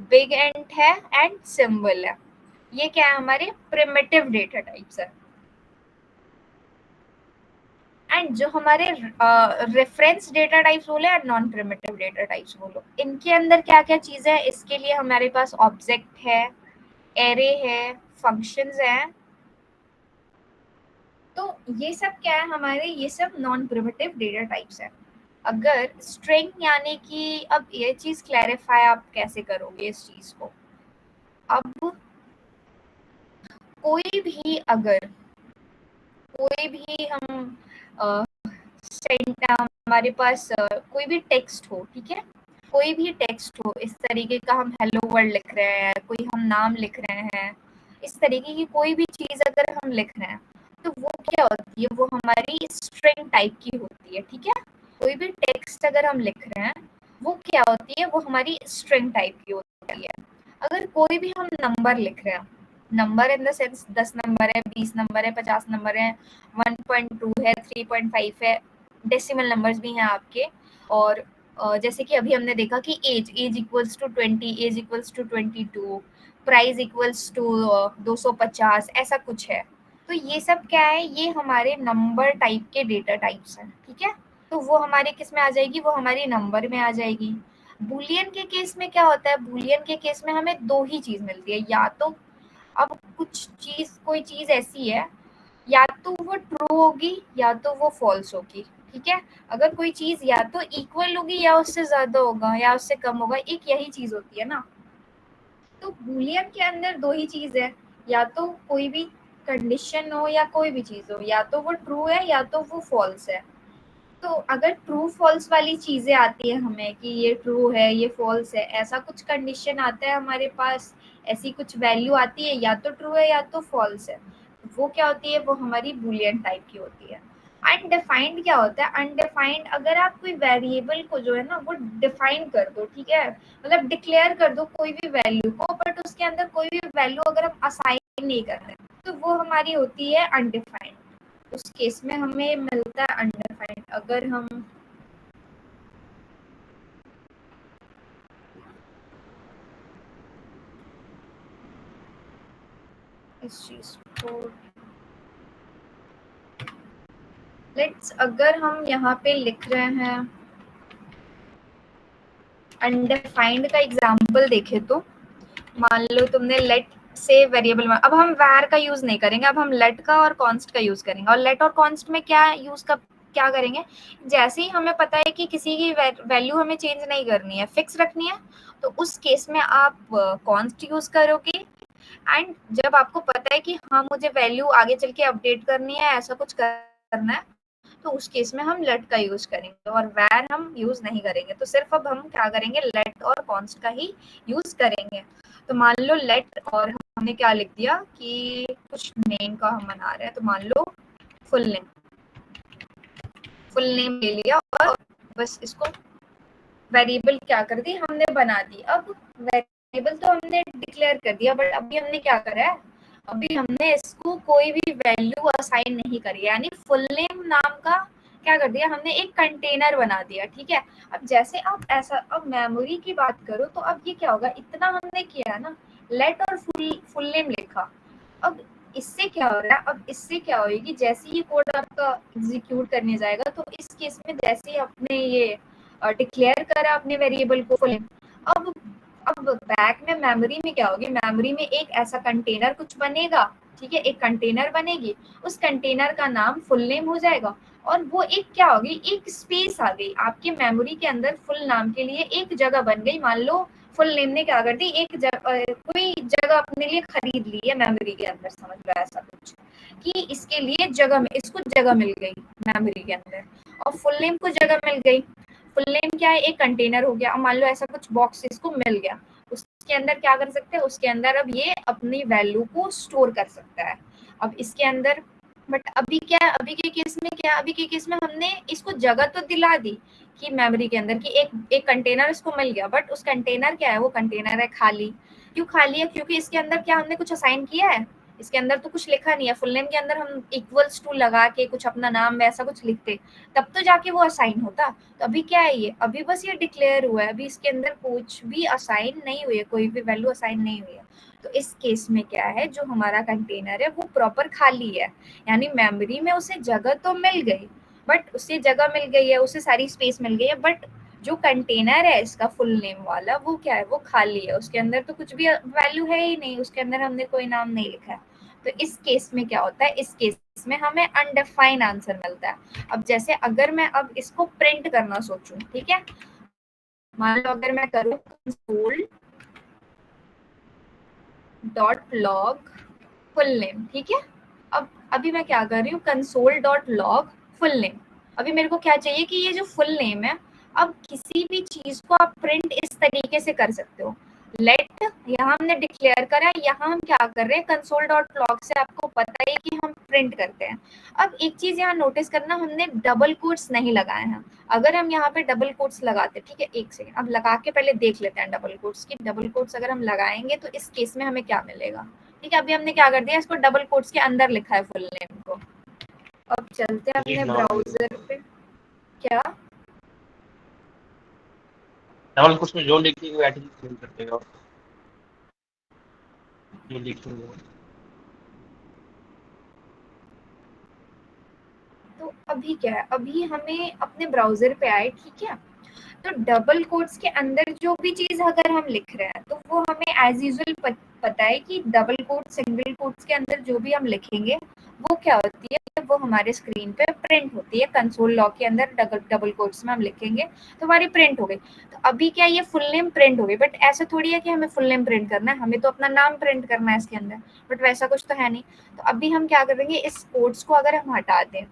बिग एंड है, एंड सिंबल है। ये क्या है, हमारे प्रिमिटिव डेटा टाइप्स है। एंड जो हमारे रेफरेंस डेटा टाइप्स बोले या नॉन प्रिमिटिव डेटा टाइप्स बोलो, इनके अंदर क्या क्या चीजें हैं, इसके लिए हमारे पास ऑब्जेक्ट है, एरे है, फंक्शंस हैं। तो ये सब क्या है हमारे, ये सब नॉन प्रिमिटिव डेटा टाइप्स है। अगर स्ट्रिंग यानी कि, अब ये चीज क्लैरिफाई आप कैसे करोगे इस चीज को, अब कोई भी अगर कोई भी हम हमारे पास कोई भी टेक्स्ट हो, ठीक है, कोई भी टेक्स्ट हो इस तरीके का, हम हेलो वर्ल्ड लिख रहे हैं, कोई हम नाम लिख रहे हैं, इस तरीके की कोई भी चीज अगर हम लिख रहे हैं तो वो क्या होती है, वो हमारी स्ट्रिंग टाइप की होती है, ठीक है। कोई भी टेक्स्ट अगर हम लिख रहे हैं वो क्या होती है, वो हमारी स्ट्रिंग टाइप की होती है। अगर कोई भी हम नंबर लिख रहे हैं, number in the sense 10 number है, 20 नंबर है, 50 नंबर है, 1.2 है, 3.5 है, डेसिमल नंबर्स भी हैं आपके। और जैसे कि अभी हमने देखा कि age equals to 20, age equals to 22, price equals to 250, ऐसा कुछ है। तो ये सब क्या है, ये हमारे नंबर टाइप के डेटा टाइप्स हैं, ठीक है। तो वो हमारे किस में आ जाएगी, वो हमारी नंबर में आ जाएगी। बुलियन के केस में क्या होता है, बुलियन के केस में हमें दो ही चीज मिलती है, या तो अब कुछ चीज, कोई चीज ऐसी है या तो वो ट्रू होगी या तो वो फॉल्स होगी, ठीक है। अगर कोई चीज या तो इक्वल होगी या उससे ज्यादा होगा या उससे कम होगा, एक यही चीज होती है ना। तो बूलियन के अंदर दो ही चीज है, या तो कोई भी कंडीशन हो या कोई भी चीज हो, या तो वो ट्रू है या तो वो फॉल्स है। तो अगर ट्रू फॉल्स वाली चीजें आती है हमें कि ये ट्रू है ये फॉल्स है, ऐसा कुछ कंडीशन आता है हमारे पास, ऐसी कुछ वैल्यू आती है, या तो ट्रू है या तो फॉल्स है, वो क्या होती है, वो हमारी बूलियन टाइप की होती है। अनडिफाइंड क्या होता है, अनडिफाइंड अगर आप कोई वेरिएबल को जो है ना वो डिफाइन कर दो, ठीक है, मतलब डिक्लेयर कर दो कोई भी वैल्यू को, बट उसके अंदर कोई भी वैल्यू अगर हम असाइन नहीं कर रहे तो वो हमारी होती है अनडिफाइंड। उस केस में हमें मिलता है अनडिफाइंड। अगर हम इस चीज को लेट्स, अगर हम यहाँ पे लिख रहे हैं अनडिफाइंड का एग्जांपल देखें तो मान लो तुमने लेट से वेरिएबल में, अब हम var का यूज नहीं करेंगे, अब हम लेट का और कॉन्स्ट का यूज करेंगे। और लेट और कॉन्स्ट में क्या यूज का क्या करेंगे, जैसे ही हमें पता है कि किसी की वैल्यू हमें चेंज नहीं करनी है, फिक्स रखनी है, तो उस केस में आप कॉन्स्ट यूज करोगे। एंड जब आपको पता है कि हाँ मुझे वैल्यू आगे चल के अपडेट करनी है, ऐसा कुछ करना है, तो उस केस में हम लेट का यूज करेंगे और वैर हम यूज नहीं करेंगे। तो सिर्फ अब हम क्या करेंगे, लेट और कॉन्स्ट का ही यूज करेंगे। तो मान लो लेट और हमने क्या लिख दिया कि कुछ नेम का हम बना रहे हैं, तो मान लो फुल नेम ले लिया और बस इसको वेरिएबल क्या कर दी, हमने बना दी। अब वेरिएबल तो हमने डिक्लेयर कर दिया, बट अभी हमने क्या करा है, अभी हमने इसको कोई भी वैल्यू असाइन नहीं करी, यानी फुल नेम नाम का क्या कर दिया, हमने एक कंटेनर बना दिया, ठीक है। अब जैसे आप ऐसा, अब मेमोरी की बात करो तो अब ये क्या होगा, इतना हमने किया ना, लेट और फुल नेम लिखा। अब इससे क्या हो रहा है, अब इससे क्या होगी, जैसे ये कोड आपका एग्जीक्यूट करने जाएगा तो इस केस में जैसे ही आपने ये डिक्लेयर करा अपने वेरिएबल को फुल, अब बैक में मेमोरी में क्या होगी, मेमोरी में एक ऐसा कंटेनर कुछ बनेगा, ठीक है, एक कंटेनर बनेगी, उस कंटेनर का नाम फुल नेम हो जाएगा। और वो एक क्या होगी, एक स्पेस आ गई आपके मेमोरी के अंदर, फुल नाम के लिए एक जगह बन गई। मान लो फुल नेम ने क्या कर दी, एक कोई जगह अपने लिए खरीद ली है मेमोरी के अंदर, समझ लो ऐसा कुछ कि इसके लिए जगह में, इसको जगह मिल गई मेमोरी के अंदर, और फुल नेम को जगह मिल गई। फुल नेम क्या है, एक कंटेनर हो गया। अब मान लो ऐसा कुछ बॉक्स इसको मिल गया, उसके अंदर क्या कर सकते हैं, उसके अंदर अब ये अपनी वैल्यू को स्टोर कर सकता है। अब इसके अंदर, बट अभी क्या है, अभी के केस में क्या, अभी के केस में हमने इसको जगह तो दिला दी कि मेमोरी के अंदर कि एक कंटेनर इसको मिल गया, बट उस कंटेनर क्या है, वो कंटेनर है खाली। क्यों खाली है, क्योंकि इसके अंदर क्या हमने कुछ असाइन किया है, इसके अंदर तो कुछ लिखा नहीं है। फुल नेम के अंदर हम इक्वल्स टू लगा के कुछ अपना नाम वैसा कुछ लिखते, तब तो जाके वो असाइन होता। तो अभी क्या है, ये अभी बस ये डिक्लेयर हुआ है, अभी इसके अंदर कुछ भी असाइन नहीं हुई है, कोई भी वैल्यू असाइन नहीं हुई है। तो इस केस में क्या है, जो हमारा कंटेनर है वो प्रॉपर खाली है, यानी मेमोरी में उसे जगह तो मिल गई, बट उसे जगह मिल गई है, उसे सारी स्पेस मिल गई है, बट जो कंटेनर है इसका फुल नेम वाला वो क्या है, वो खाली है, उसके अंदर तो कुछ भी वैल्यू है ही नहीं, उसके अंदर हमने कोई नाम नहीं लिखा है। तो इस केस में क्या होता है, इस केस में हमें अनडिफाइंड आंसर मिलता है। अब जैसे अगर मैं अब इसको प्रिंट करना सोचूं, ठीक है, मान लो अगर मैं करूँ console dot log full name, ठीक है, अब अभी मैं क्या कर रही हूँ, console dot log full name. अभी मेरे को क्या चाहिए कि ये जो फुल नेम है, अब किसी भी चीज को आप प्रिंट इस तरीके से कर सकते हो। लेट यहाँ हमने डिक्लेयर करा, यहाँ हम क्या कर रहे हैं, कंसोल डॉट लॉग से आपको पता है कि हम प्रिंट करते हैं। अब एक चीज यहाँ नोटिस करना, हमने डबल कोट्स नहीं लगाए हैं। अगर हम यहाँ पे डबल कोट्स लगाते, ठीक है, एक सेकेंड, अब लगा के पहले देख लेते हैं डबल कोट्स की। डबल कोट्स अगर हम लगाएंगे तो इस केस में हमें क्या मिलेगा, ठीक है, अभी हमने क्या कर दिया, इसको डबल कोट्स के अंदर लिखा है फुल नेम को। अब चलते हैं अपने ब्राउजर पे, क्या डबल कोट्स में जो लिखी है वो एटलीस्ट प्रिंट कर देगा, जो लिखी है। तो अभी क्या है, अभी हमें अपने ब्राउजर पे आए, ठीक है, तो डबल कोट्स के अंदर जो भी चीज अगर हम लिख रहे हैं तो वो हमें एज यूजुअल पता है कि डबल कोट सिंगल कोट्स के अंदर जो भी हम लिखेंगे वो क्या होती है, वो हमारे स्क्रीन पे प्रिंट होती है। कंसोल लॉग के अंदर डबल कोट्स में हम लिखेंगे तो हमारी प्रिंट हो गई। तो अभी क्या, ये फुल नेम प्रिंट हो गई, बट ऐसा थोड़ी है कि हमें फुल नेम प्रिंट करना है, हमें तो अपना नाम प्रिंट करना है इसके अंदर, बट वैसा कुछ तो है नहीं। तो अभी हम क्या करेंगे, इस कोट्स को अगर हम हटा दें,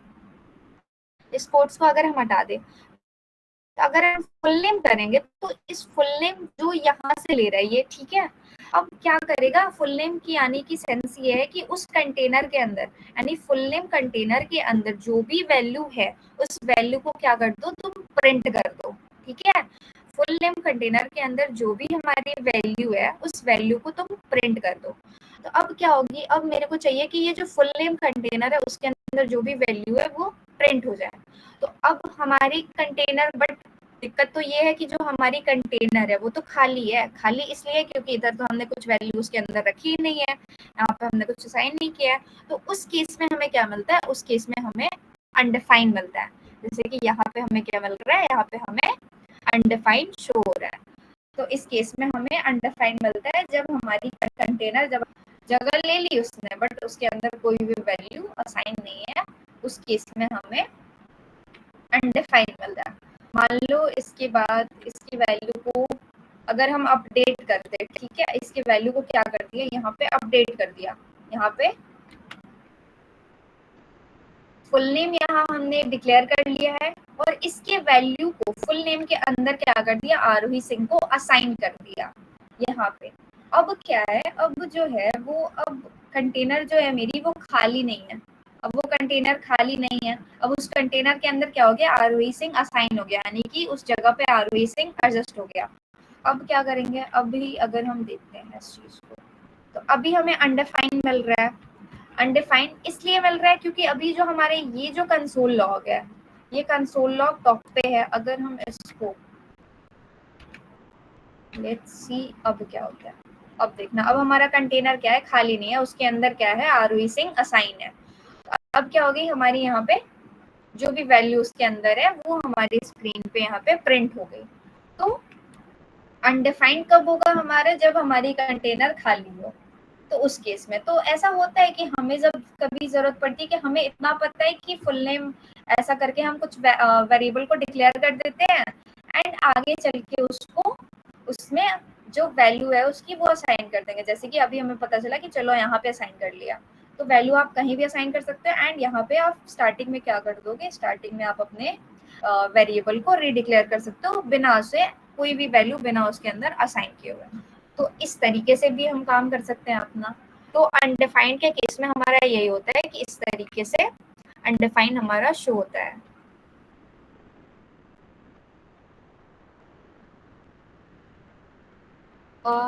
इस कोट्स को अगर हम हटा दें, तो अगर हम फुल नेम करेंगे तो इस फुल नेम जो यहाँ से ले रहा है ये, ठीक है, अब क्या करेगा, फुल नेम की आने की सेंस ये है कि उस कंटेनर के अंदर, यानी फुल नेम कंटेनर के अंदर जो भी वैल्यू है उस वैल्यू को क्या कर दो, तुम प्रिंट कर दो, ठीक है। फुल नेम कंटेनर के अंदर जो भी हमारी वैल्यू है उस वैल्यू को तुम प्रिंट कर दो। तो अब क्या होगी, अब मेरे को चाहिए कि ये जो फुल नेम कंटेनर है उसके अंदर जो भी वैल्यू है वो प्रिंट हो जाए। तो अब हमारी कंटेनर, बट दिक्कत तो ये है कि जो हमारी कंटेनर है वो तो खाली है। खाली इसलिए क्योंकि इधर तो हमने कुछ वैल्यू उसके अंदर रखी ही नहीं है, यहाँ पे हमने कुछ असाइन नहीं किया है। तो उस केस में हमें क्या मिलता है, उस केस में हमें अनडिफाइंड मिलता है। जैसे कि यहाँ पे हमें क्या मिल रहा है, यहाँ पे हमें अनडिफाइंड शो हो रहा है। तो इस केस में हमें अनडिफाइंड मिलता है जब हमारी कंटेनर जब जगह ले ली उसने बट उसके अंदर कोई भी वैल्यू असाइन नहीं है, उस केस में हमें अनडिफाइंड मिलता है। मान लो इसके बाद इसकी वैल्यू को अगर हम अपडेट करते, ठीक है, इसकी वैल्यू को क्या कर दिया, यहाँ पे अपडेट कर दिया, यहाँ पे फुल नेम यहाँ हमने डिक्लेयर कर लिया है और इसके वैल्यू को फुल नेम के अंदर क्या कर दिया, आरोही सिंह को असाइन कर दिया यहाँ पे। अब क्या है, अब जो है वो, अब कंटेनर जो है मेरी वो खाली नहीं है, अब वो कंटेनर खाली नहीं है, अब उस कंटेनर के अंदर क्या हो गया, आरोही सिंह असाइन हो गया, यानी कि उस जगह पे आरोही सिंह एडजस्ट हो गया। अब क्या करेंगे, अभी अगर हम देखते हैं इस चीज को, तो अभी हमें अनडिफाइंड मिल रहा है। अनडिफाइंड इसलिए मिल रहा है क्योंकि अभी जो हमारे ये जो कंसोल लॉग है, ये कंसोल लॉग टॉप पे है। अगर हम इसको लेट्स सी अब क्या होता है, अब देखना, अब हमारा कंटेनर क्या है, खाली नहीं है, उसके अंदर क्या है, आरोही सिंह असाइन है। अब क्या हो गई हमारी यहाँ पे जो भी वैल्यू उसके अंदर है वो हमारी स्क्रीन पे यहाँ पे प्रिंट हो गई। तो अनडिफाइंड कब होगा हमारा, जब हमारी कंटेनर खाली हो। तो उस केस में तो ऐसा होता है कि हमें जब कभी जरूरत पड़ती है कि हमें इतना पता है कि फुल नेम ऐसा करके हम कुछ वेरिएबल को डिक्लेयर कर देते हैं एंड आगे चल के उसको उसमें जो वैल्यू है उसकी वो असाइन कर देंगे। जैसे कि अभी हमें पता चला कि चलो यहाँ पे असाइन कर लिया, तो वैल्यू आप कहीं भी असाइन कर सकते हो एंड यहाँ पे आप स्टार्टिंग में क्या कर दोगे, स्टार्टिंग में आप अपने वेरिएबल को रीडिक्लेयर कर सकते हो बिना से कोई भी वैल्यू बिना उसके अंदर असाइन किए हुए। तो इस तरीके से भी हम काम कर सकते हैं अपना। तो अनडिफाइंड के केस में हमारा यही होता है कि इस तरीके से अनडिफाइंड हमारा शो होता है।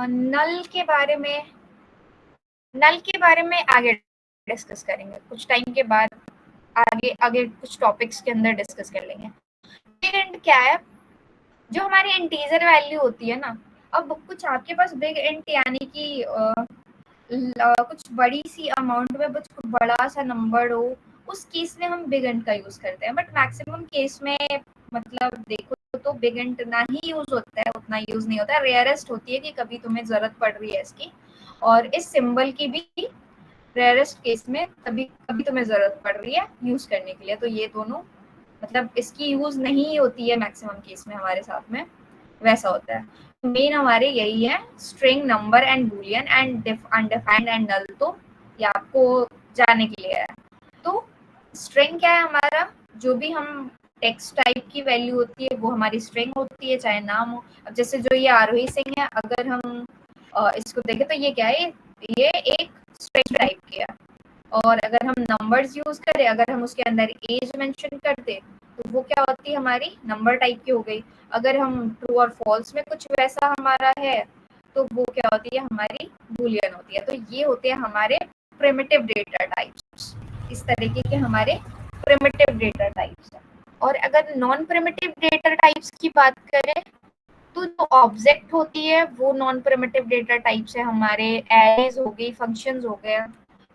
नल के बारे में, नल के बारे में आगे डिस्कस करेंगे कुछ टाइम के बाद, आगे आगे कुछ टॉपिक्स के अंदर डिस्कस कर लेंगे। बिग इंट क्या है, जो हमारी इंटीजर वैल्यू होती है ना, अब कुछ आपके पास बिग इंट यानी कि कुछ बड़ी सी अमाउंट में कुछ बड़ा सा नंबर हो, उस केस में हम बिग इंट का यूज करते हैं। बट मैक्सिमम केस में मतलब देखो तो बिग इंट ना ही यूज होता है, उतना यूज नहीं होता है। रेयरेस्ट होती है कि कभी तुम्हें जरूरत पड़ रही है इसकी, और इस सिंबल की भी रेयरेस्ट केस में कभी कभी तुम्हें जरूरत पड़ रही है यूज करने के लिए। तो ये दोनों मतलब इसकी यूज नहीं होती है मैक्सिमम केस में हमारे साथ में, वैसा होता है। मेन हमारे यही है string, number and boolean and undefined and null, तो ये आपको जानने के लिए है। तो स्ट्रिंग क्या है हमारा, जो भी हम टेक्स्ट टाइप की वैल्यू होती है वो हमारी स्ट्रिंग होती है, चाहे नाम हो। अब जैसे जो ये आरोही सिंह है, अगर हम इसको देखें तो ये क्या है, ये एक स्ट्रिंग टाइप की है। और अगर हम नंबर्स यूज करें, अगर हम उसके अंदर एज मेंशन कर दे तो वो क्या होती है, हमारी नंबर टाइप की हो गई। अगर हम ट्रू और फॉल्स में कुछ वैसा हमारा है तो वो क्या होती है, हमारी बूलियन होती है। तो ये होते हैं हमारे प्रिमिटिव डेटा टाइप्स। इस तरीके के हमारे प्रिमिटिव डेटा टाइप्स हैं। और अगर नॉन प्रिमिटिव डेटा टाइप्स की बात करें तो जो ऑब्जेक्ट होती है वो नॉन प्रिमिटिव डेटा टाइप्स है हमारे, एरेज हो गई, फंक्शंस हो गए।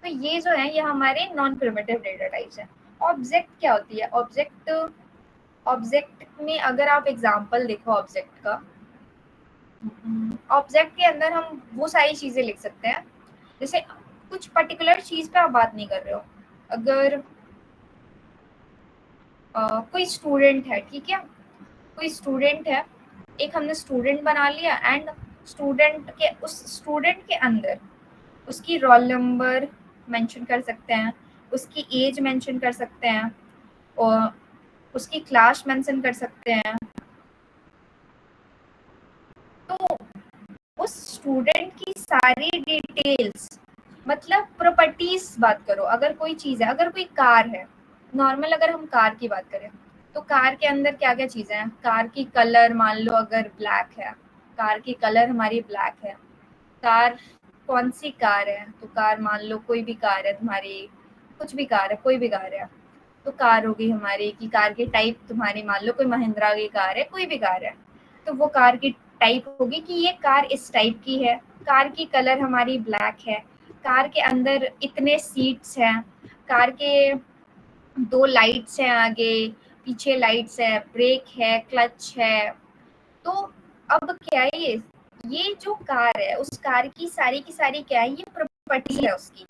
तो ये जो है ये हमारे नॉन प्रिमिटिव डेटा टाइप्स है। ऑब्जेक्ट क्या होती है, ऑब्जेक्ट, ऑब्जेक्ट में अगर आप एग्जांपल देखो ऑब्जेक्ट का, ऑब्जेक्ट के अंदर हम वो सारी चीजें लिख सकते हैं। जैसे कुछ पर्टिकुलर चीज पे आप बात नहीं कर रहे हो, अगर कोई स्टूडेंट है, ठीक है, कोई स्टूडेंट है, एक हमने स्टूडेंट बना लिया एंड स्टूडेंट के, उस स्टूडेंट के अंदर उसकी रोल नंबर मेंशन कर सकते हैं, उसकी एज मेंशन कर सकते हैं, और उसकी क्लास मेंशन कर सकते हैं। तो उस स्टूडेंट की सारी डिटेल्स, मतलब प्रॉपर्टीज बात करो, अगर कोई चीज है, अगर कोई कार है, नॉर्मल अगर हम कार की बात करें तो कार के अंदर क्या क्या चीजें हैं, कार की कलर मान लो अगर ब्लैक है, कार की कलर हमारी ब्लैक है। कार कौन सी कार है, तो कार मान लो कोई भी कार है तुम्हारी, कुछ भी कार है, कोई भी कार है, तो कार होगी हमारी की कार की टाइप तुम्हारी मान लो कोई महिंद्रा की कार है, कोई भी कार है, तो वो कार की टाइप होगी कि ये कार इस टाइप की है। कार की कलर हमारी ब्लैक है, कार के अंदर इतने सीट्स हैं, कार के 2 लाइट्स हैं, आगे पीछे लाइट्स है, ब्रेक है, क्लच है। तो अब क्या है, ये जो कार है उस कार की सारी क्या है, ये प्रॉपर्टी है उसकी,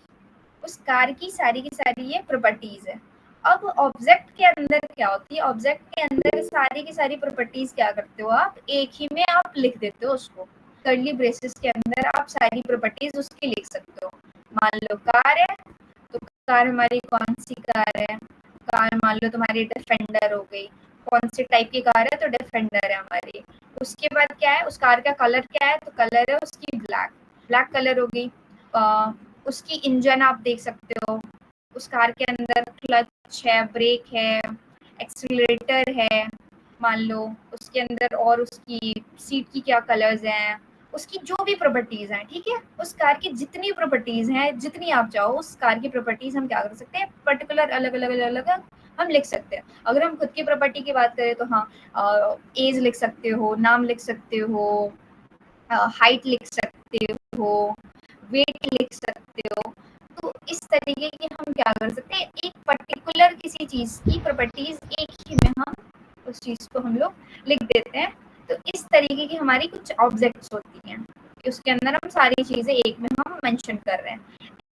उस कार की सारी ये प्रॉपर्टीज है। अब ऑब्जेक्ट के अंदर क्या होती है, ऑब्जेक्ट के अंदर सारी की सारी प्रॉपर्टीज क्या करते हो आप, एक ही में आप लिख देते हो उसको, कर्ली ब्रेसेस के अंदर आप सारी प्रॉपर्टीज उसकी लिख सकते हो। मान लो कार है, तो कार हमारी कौन सी कार है, कार मान लो तुम्हारी डिफेंडर हो गई, कौन सी टाइप की कार है, तो डिफेंडर है हमारी। उसके बाद क्या है, उस कार का कलर क्या है, तो कलर है उसकी ब्लैक, ब्लैक कलर हो गई। उसकी इंजन आप देख सकते हो, उस कार के अंदर क्लच है, ब्रेक है, एक्सीलरेटर है, मान लो उसके अंदर, और उसकी सीट की क्या कलर्स हैं, उसकी जो भी प्रॉपर्टीज हैं, ठीक है, उस कार की जितनी प्रॉपर्टीज हैं, जितनी आप चाहो उस कार की प्रॉपर्टीज हम क्या कर सकते हैं, पर्टिकुलर अलग अलग अलग अलग हम लिख सकते हैं। अगर हम खुद की प्रॉपर्टी की बात करें तो हाँ, एज लिख सकते हो, नाम लिख सकते हो, हाइट लिख सकते हो, वेट लिख सकते हो। तो इस तरीके की हम क्या कर सकते हैं, एक पर्टिकुलर किसी चीज की प्रॉपर्टीज एक ही में हम उस चीज को हम लोग लिख देते हैं। तो इस तरीके की हमारी कुछ ऑब्जेक्ट्स होती हैं कि उसके अंदर हम सारी चीजें एक में हम मेंशन कर रहे हैं।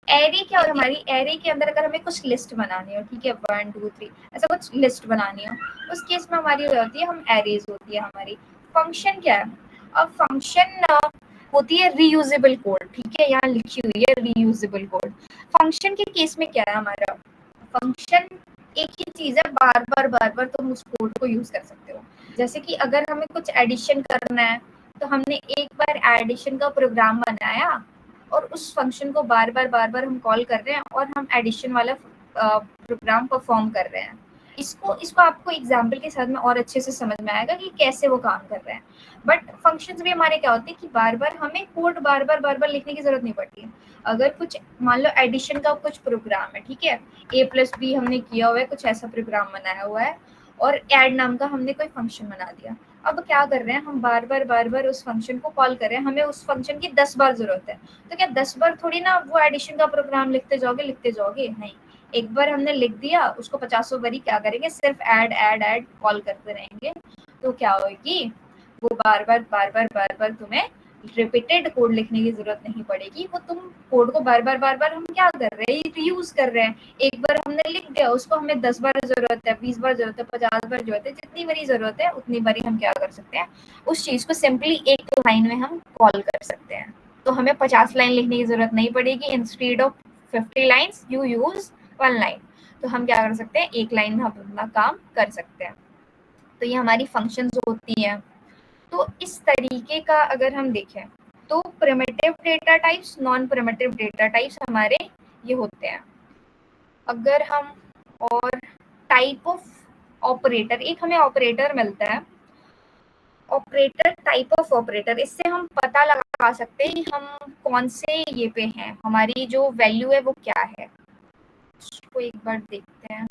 एरे क्या, और हमारी एरे के अंदर अगर हमें कुछ लिस्ट बनानी हो, ठीक है, 1 2 3 ऐसा कुछ लिस्ट बनानी हो, उस केस में हमारी होती है, हम एरेज होती है हमारी। फंक्शन क्या है, अब फंक्शन होती है रीयूजेबल कोड, ठीक है, यहाँ लिखी हुई है रीयूजेबल कोड। फंक्शन के केस में क्या है हमारा, फंक्शन एक ही चीज है, बार बार तुम उस कोड को यूज कर सकते हो। जैसे कि अगर हमें कुछ एडिशन करना है तो हमने एक बार एडिशन का प्रोग्राम बनाया और उस फंक्शन को बार बार हम कॉल कर रहे हैं और हम एडिशन वाला प्रोग्राम परफॉर्म कर रहे हैं। इसको आपको एग्जाम्पल के साथ में और अच्छे से समझ में आएगा कि कैसे वो काम कर रहे हैं। बट फंक्शंस भी हमारे क्या होते हैं कि बार बार हमें कोड बार बार लिखने की जरूरत नहीं पड़ती है। अगर कुछ मान लो एडिशन का कुछ प्रोग्राम है, ठीक है, a+b हमने किया हुआ है, कुछ ऐसा प्रोग्राम बनाया हुआ है, और ऐड नाम का हमने कोई फंक्शन बना दिया। अब क्या कर रहे हैं, हम बार बार उस फंक्शन को कॉल कर रहे हैं, हमें उस फंक्शन की 10 बार जरूरत है। तो क्या 10 बार थोड़ी ना वो एडिशन का प्रोग्राम लिखते जाओगे, नहीं, एक बार हमने लिख दिया, उसको 50 बारी क्या करेंगे, सिर्फ ऐड ऐड ऐड कॉल करते रहेंगे, तो क्या होगी, वो बार बार तुम्हें रिपीटेड कोड लिखने की जरूरत नहीं पड़ेगी। वो तुम कोड को बार बार हम क्या कर रहे हैं, रीयूज कर रहे हैं। एक बार हमने लिख दिया, उसको हमें 10 बार जरूरत है, 20 बार जरूरत है, 50 बार जरूरत है, जितनी बारी जरूरत है उतनी बारी हम क्या कर सकते हैं, उस चीज को सिंपली एक लाइन में हम कॉल कर सकते हैं। तो हमें 50 लाइन लिखने की जरूरत नहीं पड़ेगी। Instead of 50 lines you use 1 line. तो हम क्या कर सकते हैं, एक लाइन में हम अपना काम कर सकते हैं। तो ये हमारी फंक्शंस होती हैं। तो इस तरीके का अगर हम देखें तो primitive data types, non primitive data types हमारे ये होते हैं। अगर हम और टाइप ऑफ ऑपरेटर, एक हमें ऑपरेटर मिलता है, ऑपरेटर, टाइप ऑफ ऑपरेटर, इससे हम पता लगा सकते हैं कि हम कौन से ये पे हैं, हमारी जो वैल्यू है वो क्या है। इसको एक बार देखते हैं।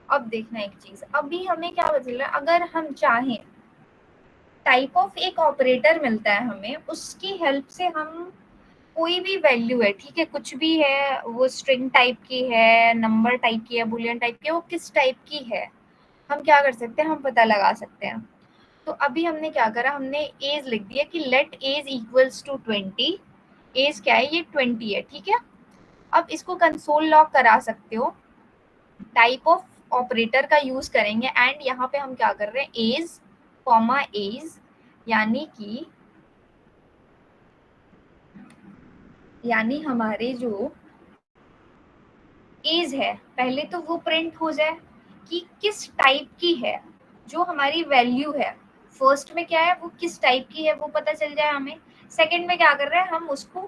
अब देखना एक चीज, अभी हमें क्या बदल रहा है, अगर हम चाहें टाइप ऑफ एक ऑपरेटर मिलता है हमें, उसकी हेल्प से हम कोई भी वैल्यू है, ठीक है, कुछ भी है, वो स्ट्रिंग टाइप की है, नंबर टाइप की है, बुलियन टाइप की है, वो किस टाइप की है, हम क्या कर सकते हैं, हम पता लगा सकते हैं। तो अभी हमने क्या करा, हमने एज लिख दिया कि let age equals to 20। Age क्या है, ये 20 है, ठीक है। अब इसको कंसोल लॉग करा सकते हो, टाइप ऑफ ऑपरेटर का यूज करेंगे, एंड यहाँ पे हम क्या कर रहे हैं, एज कॉमा एज, यानी हमारे जो एज है, पहले तो वो प्रिंट हो जाए कि किस टाइप की है, जो हमारी वैल्यू है फर्स्ट में क्या है, वो किस टाइप की है वो पता चल जाए हमें। सेकंड में क्या कर रहे हैं, हम उसको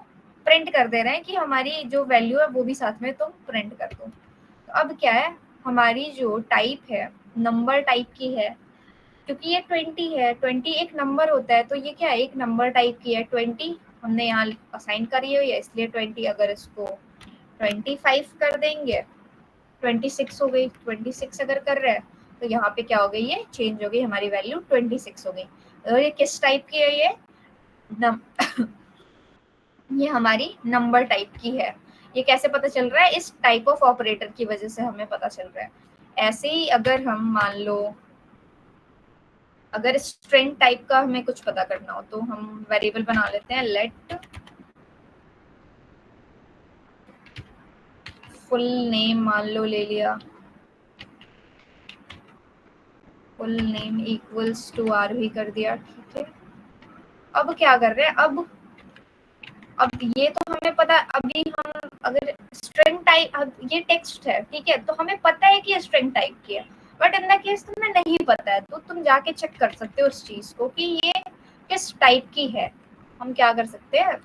प्रिंट कर दे रहे हैं कि हमारी जो वैल्यू है वो भी साथ में तुम प्रिंट कर दो। तो अब क्या है, हमारी जो टाइप है नंबर टाइप की है, क्योंकि ये 20 है, 20 एक नंबर होता है, तो ये क्या है, एक नंबर टाइप की है। 20 हमने यहाँ असाइन करी हुई है, इसलिए 20। अगर इसको 25 कर देंगे, 26 हो गई। 26 अगर कर रहे हैं तो यहाँ पे क्या हो गई, ये चेंज हो गई, हमारी वैल्यू 26 हो गई। और ये किस टाइप की है, ये ये हमारी नंबर टाइप की है। ये कैसे पता चल रहा है, इस टाइप ऑफ ऑपरेटर की वजह से हमें पता चल रहा है। ऐसे ही अगर हम मान लो, अगर स्ट्रिंग टाइप का हमें कुछ पता करना हो, तो हम वेरिएबल बना लेते हैं, लेट फुल नेम मान लो ले लिया, full name equals to R कर दिया, ठीक है। अब क्या कर रहे हैं, अब ये तो हमें पता, अभी हम अगर स्ट्रिंग टाइप, अब ये टेक्स्ट है, ठीक है, तो हमें पता है कि ये स्ट्रिंग टाइप की है, बट इन द केस तुम्हें नहीं पता है, तो तुम जाके चेक कर सकते हो उस चीज को कि ये किस टाइप की है। हम क्या कर सकते हैं,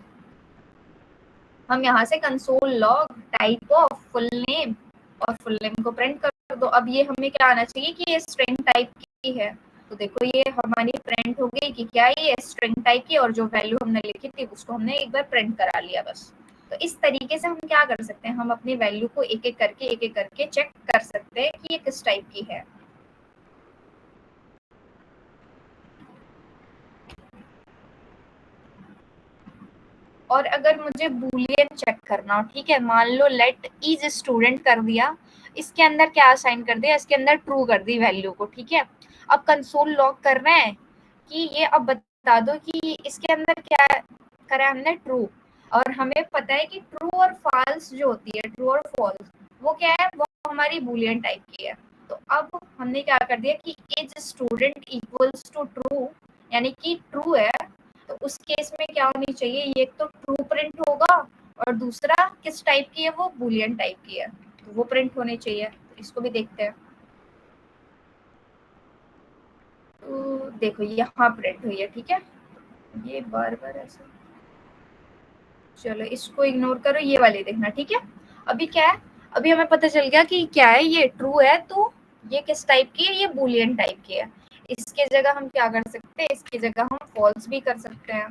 हम यहाँ से console log type of full name, और फुल नेम को प्रिंट कर दो। अब ये हमें क्या आना चाहिए कि ये स्ट्रिंग टाइप की है, तो देखो ये हमारी प्रिंट हो गई कि क्या ये स्ट्रिंग टाइप की, और जो वैल्यू हमने लिखी थी उसको हमने एक बार प्रिंट करा लिया बस। तो इस तरीके से हम क्या कर सकते हैं, हम अपनी वैल्यू को एक एक करके चेक कर सकते हैं कि ये किस टाइप की है। और अगर मुझे बूलियन चेक करना हो, ठीक है, मान लो लेट इज स्टूडेंट कर दिया, इसके अंदर क्या असाइन कर दिया, इसके अंदर ट्रू कर दी वैल्यू को, ठीक है। अब कंसोल लॉग कर रहे हैं कि ये अब बता दो कि इसके अंदर क्या करा हमने, ट्रू। और हमें पता है कि ट्रू और फॉल्स जो होती है, ट्रू और फॉल्स, वो क्या है, वो हमारी बूलियन टाइप की है। तो अब हमने क्या कर दिया कि is student equals to true, यानी कि ट्रू है, तो उस केस में क्या होनी चाहिए, ये तो ट्रू प्रिंट होगा, और दूसरा किस टाइप की है, वो बूलियन टाइप की है, तो वो प्रिंट होनी चाहिए। इसको भी देखते हैं। तो देखो यहाँ प्रिंट हुई है, ठीक है, ये बार बार ऐसा, चलो इसको इग्नोर करो, ये वाली देखना, ठीक है। अभी क्या है, अभी हमें पता चल गया कि क्या है, ये ट्रू है, तो ये किस टाइप की है, ये बूलियन टाइप की है। इसके जगह हम क्या कर सकते हैं, इसकी जगह हम फॉल्स भी कर सकते हैं,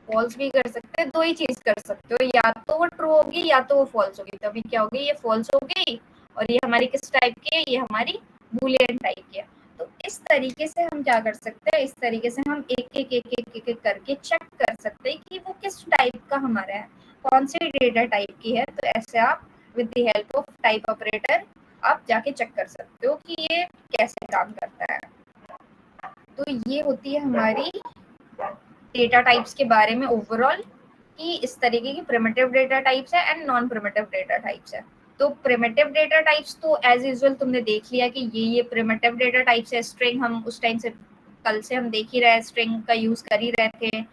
फॉल्स भी कर सकते हैं, दो ही चीज कर सकते हो, या तो वो ट्रू होगी या तो वो फॉल्स होगी। तो अभी क्या होगी, ये फॉल्स हो गई, और ये हमारी किस टाइप की है, ये हमारी बूलियन टाइप की है। तो इस तरीके से हम क्या कर सकते हैं, इस तरीके से हम एक एक करके चेक कर सकते हैं कि वो किस टाइप का हमारा है, कौन सी डेटा टाइप की है। तो ऐसे आप with the help of type operator आप जाके चेक कर सकते हो कि ये कैसे काम करता है। तो ये होती है हमारी डेटा टाइप्स के बारे में ओवरऑल, कि इस तरीके की प्रिमिटिव डेटा टाइप्स है and non primitive data types है। तो प्रिमिटिव डेटा टाइप्स तो एज यूजुअल तुमने देख लिया कि ये प्रिमिटिव डेटा टाइप्स है। स्ट्रिंग हम उस टाइम से, कल से हम देख ही रहे हैं, स्ट्रिंग का यूज कर ही रहे थे,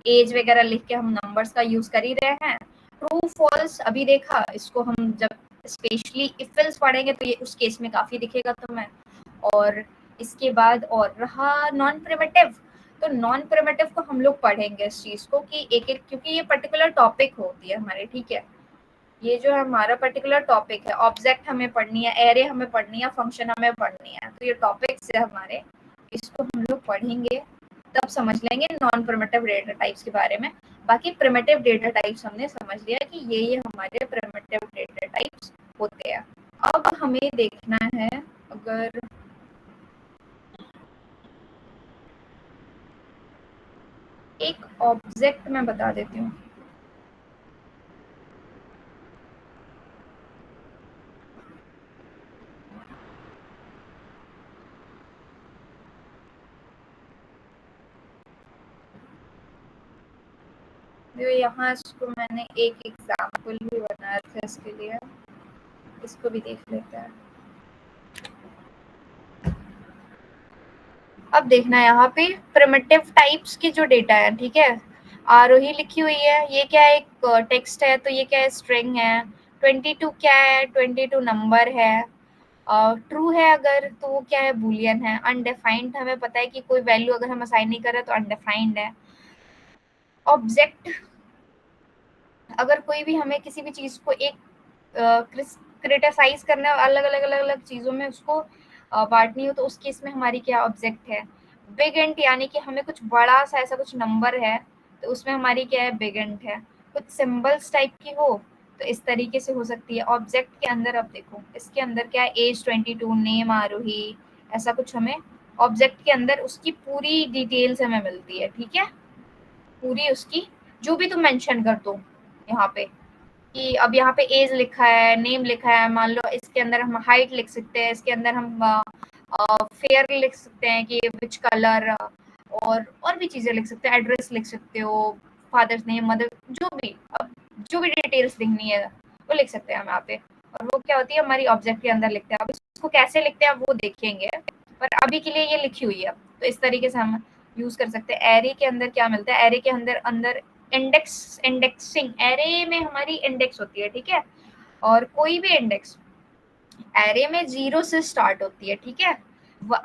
एज वगैरह लिख के हम नंबर्स का यूज कर ही रहे हैं। ट्रू फॉल्स अभी देखा, इसको हम जब स्पेशली इफ एल्स पढ़ेंगे तो ये उस केस में काफी दिखेगा तुम्हें। और इसके बाद और रहा नॉन प्रिमिटिव, तो नॉन प्रिमिटिव को हम लोग पढ़ेंगे इस चीज को कि एक एक, क्योंकि ये पर्टिकुलर टॉपिक होती है हमारे, ठीक है। ये जो हमारा पर्टिकुलर टॉपिक है, ऑब्जेक्ट हमें पढ़नी है, एरे हमें पढ़नी है, फंक्शन हमें पढ़नी है, तो ये टॉपिक्स है हमारे, इसको हम लोग पढ़ेंगे, तब समझ लेंगे नॉन प्रिमिटिव डेटा टाइप्स के बारे में। बाकी प्रिमिटिव डेटा टाइप्स हमने समझ लिया कि ये हमारे प्रिमिटिव डेटा टाइप्स होते हैं। अब हमें देखना है, अगर एक ऑब्जेक्ट मैं बता देती हूँ, जो यहाँ इसको मैंने एक एग्जाम्पल भी बनाया था इसके लिए, इसको भी देख लेते हैं। अब देखना है यहाँ पे प्रिमिटिव टाइप्स की जो डेटा है, ठीक है, आरोही लिखी हुई है, ये क्या है, एक टेक्स्ट है, तो ये क्या है, स्ट्रिंग है। 22 क्या है, 22 नंबर है। ट्रू है अगर, तो वो क्या है, बूलियन है। अनडिफाइंड हमें पता है कि कोई वैल्यू अगर हम असाइन नहीं कर रहे तो अनडिफाइंड है। ऑब्जेक्ट, अगर कोई भी हमें किसी भी चीज को एक क्रिटिसाइज करना है, अलग अलग अलग अलग चीजों में उसको बांटनी हो, तो उस केस में हमारी क्या ऑब्जेक्ट है, बिग इंट, यानी कि हमें कुछ बड़ा सा ऐसा कुछ नंबर है तो उसमें हमारी क्या है, बिग इंट है। कुछ सिंबल्स टाइप की हो तो इस तरीके से हो सकती है ऑब्जेक्ट के अंदर। अब देखो इसके अंदर क्या है, एज 22, नेम आरोही, ऐसा कुछ हमें ऑब्जेक्ट के अंदर उसकी पूरी डिटेल्स हमें मिलती है, ठीक है, पूरी उसकी जो भी तुम मेंशन कर दो यहाँ पे, कि अब यहाँ पे एज लिखा है, नेम लिखा है, मान लो इसके अंदर हम हाइट लिख सकते हैं, इसके अंदर हम फेयर लिख सकते हैं कि विच कलर, और भी चीजें लिख सकते हैं, एड्रेस लिख सकते हो, फादर्स नेम, मदर, जो भी, अब जो भी डिटेल्स लिखनी है वो लिख सकते हैं हम यहाँ पे। और वो क्या होती है, हमारी ऑब्जेक्ट के अंदर लिखते हैं। अब इसको कैसे लिखते हैं वो देखेंगे, पर अभी के लिए ये लिखी हुई है, तो इस तरीके से हम यूज कर सकते हैं। एरे के अंदर क्या मिलता है, एरे के अंदर अंदर इंडेक्स, इंडेक्सिंग, एरे में हमारी इंडेक्स होती है, ठीक है, और कोई भी इंडेक्स एरे में 0 से स्टार्ट होती है, ठीक है,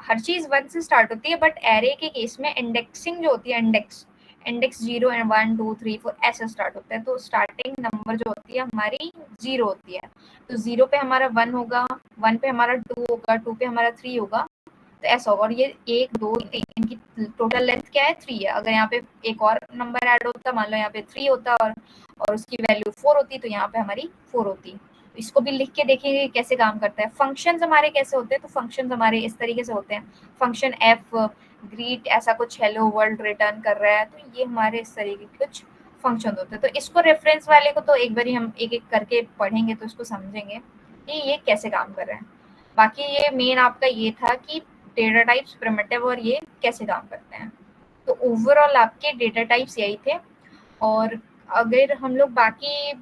हर चीज 1 से स्टार्ट होती है, बट एरे के केस में इंडेक्सिंग जो होती है, इंडेक्स इंडेक्स 0 एंड 1 2 3 4 ऐसे स्टार्ट होता है। तो स्टार्टिंग नंबर जो होती है हमारी 0 होती है, तो 0 पे हमारा 1 होगा, 1 पे हमारा 2 होगा, 2 पे हमारा 3 होगा, तो ऐसा होगा। और ये 1 2 3 इनकी टोटल लेंथ क्या है, 3 है। अगर यहाँ पे एक और नंबर ऐड होता, मान लो यहाँ पे 3 होता और उसकी वैल्यू 4 होती, तो यहाँ पे हमारी 4 होती। तो इसको भी लिख के देखेंगे कैसे काम करता है। फंक्शंस हमारे कैसे होते हैं, तो फंक्शंस हमारे इस तरीके से होते हैं, फंक्शन एफ ग्रीट ऐसा कुछ हेलो वर्ल्ड रिटर्न कर रहा है, तो ये हमारे इस तरीके के कुछ फंक्शन होते हैं। तो इसको रेफरेंस वाले को तो एक बार हम एक एक करके पढ़ेंगे तो इसको समझेंगे कि ये कैसे काम कर रहे हैं। बाकी ये मेन आपका ये था कि डेटा टाइप्स, प्रिमिटिव और ये कैसे काम करते हैं। तो ओवरऑल आपके डेटा टाइप्स यही थे। और अगर हम लोग बाकी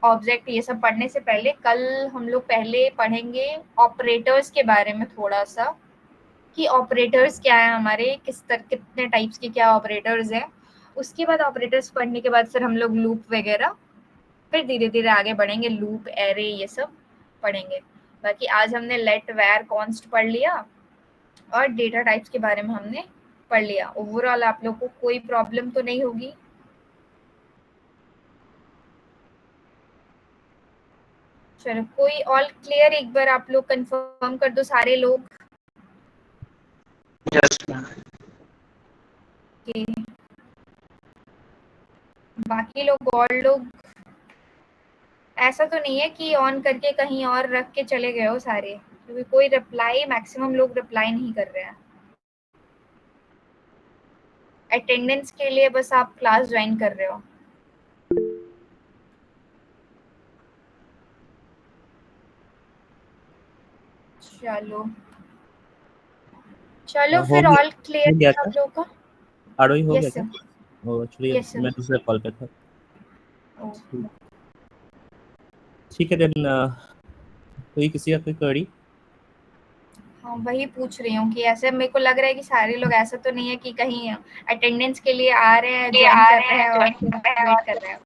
ऑब्जेक्ट ये सब पढ़ने से पहले, कल हम लोग पहले पढ़ेंगे ऑपरेटर्स के बारे में थोड़ा सा, कि ऑपरेटर्स क्या है हमारे, कितने टाइप्स के क्या ऑपरेटर्स हैं। उसके बाद ऑपरेटर्स पढ़ने के बाद फिर हम लोग लूप वगैरह, फिर धीरे धीरे आगे बढ़ेंगे, लूप, एरे, ये सब। पढ़ेंगे। बाकी आज हमने लेट वेर कॉन्स्ट पढ़ लिया और डेटा टाइप्स के बारे में हमने पढ़ लिया। ओवरऑल आप लोग को कोई प्रॉब्लम तो नहीं होगी? चलो, कोई ऑल क्लियर? एक बार आप लोग कंफर्म कर दो सारे लोग यस मैम। कि बाकी लोग और लोग ऐसा तो नहीं है कि ऑन करके कहीं और रख के चले गए हो सारे? क्योंकि कोई रिप्लाई, मैक्सिमम लोग रिप्लाई नहीं कर रहे हैं। अटेंडेंस के लिए बस आप क्लास ज्वाइन कर रहे हो। चलो चलो हो फिर गया ऑल क्लियर हो गया आप क्या? लोगों का? आरओई हो गया यस क्या? सर। ओ एक्चुअली यस सर। मैं दूसरे कॉल पे था। ओ, ठीक है देन, कोई किसी का कोई क्वेरी? हाँ वही पूछ रही हूँ कि ऐसे मेरे को लग रहा है कि सारे लोग, ऐसा तो नहीं है कि कहीं अटेंडेंस के लिए आ रहे हैं, ज्वाइन कर रहे हैं और वेट कर रहे हैं।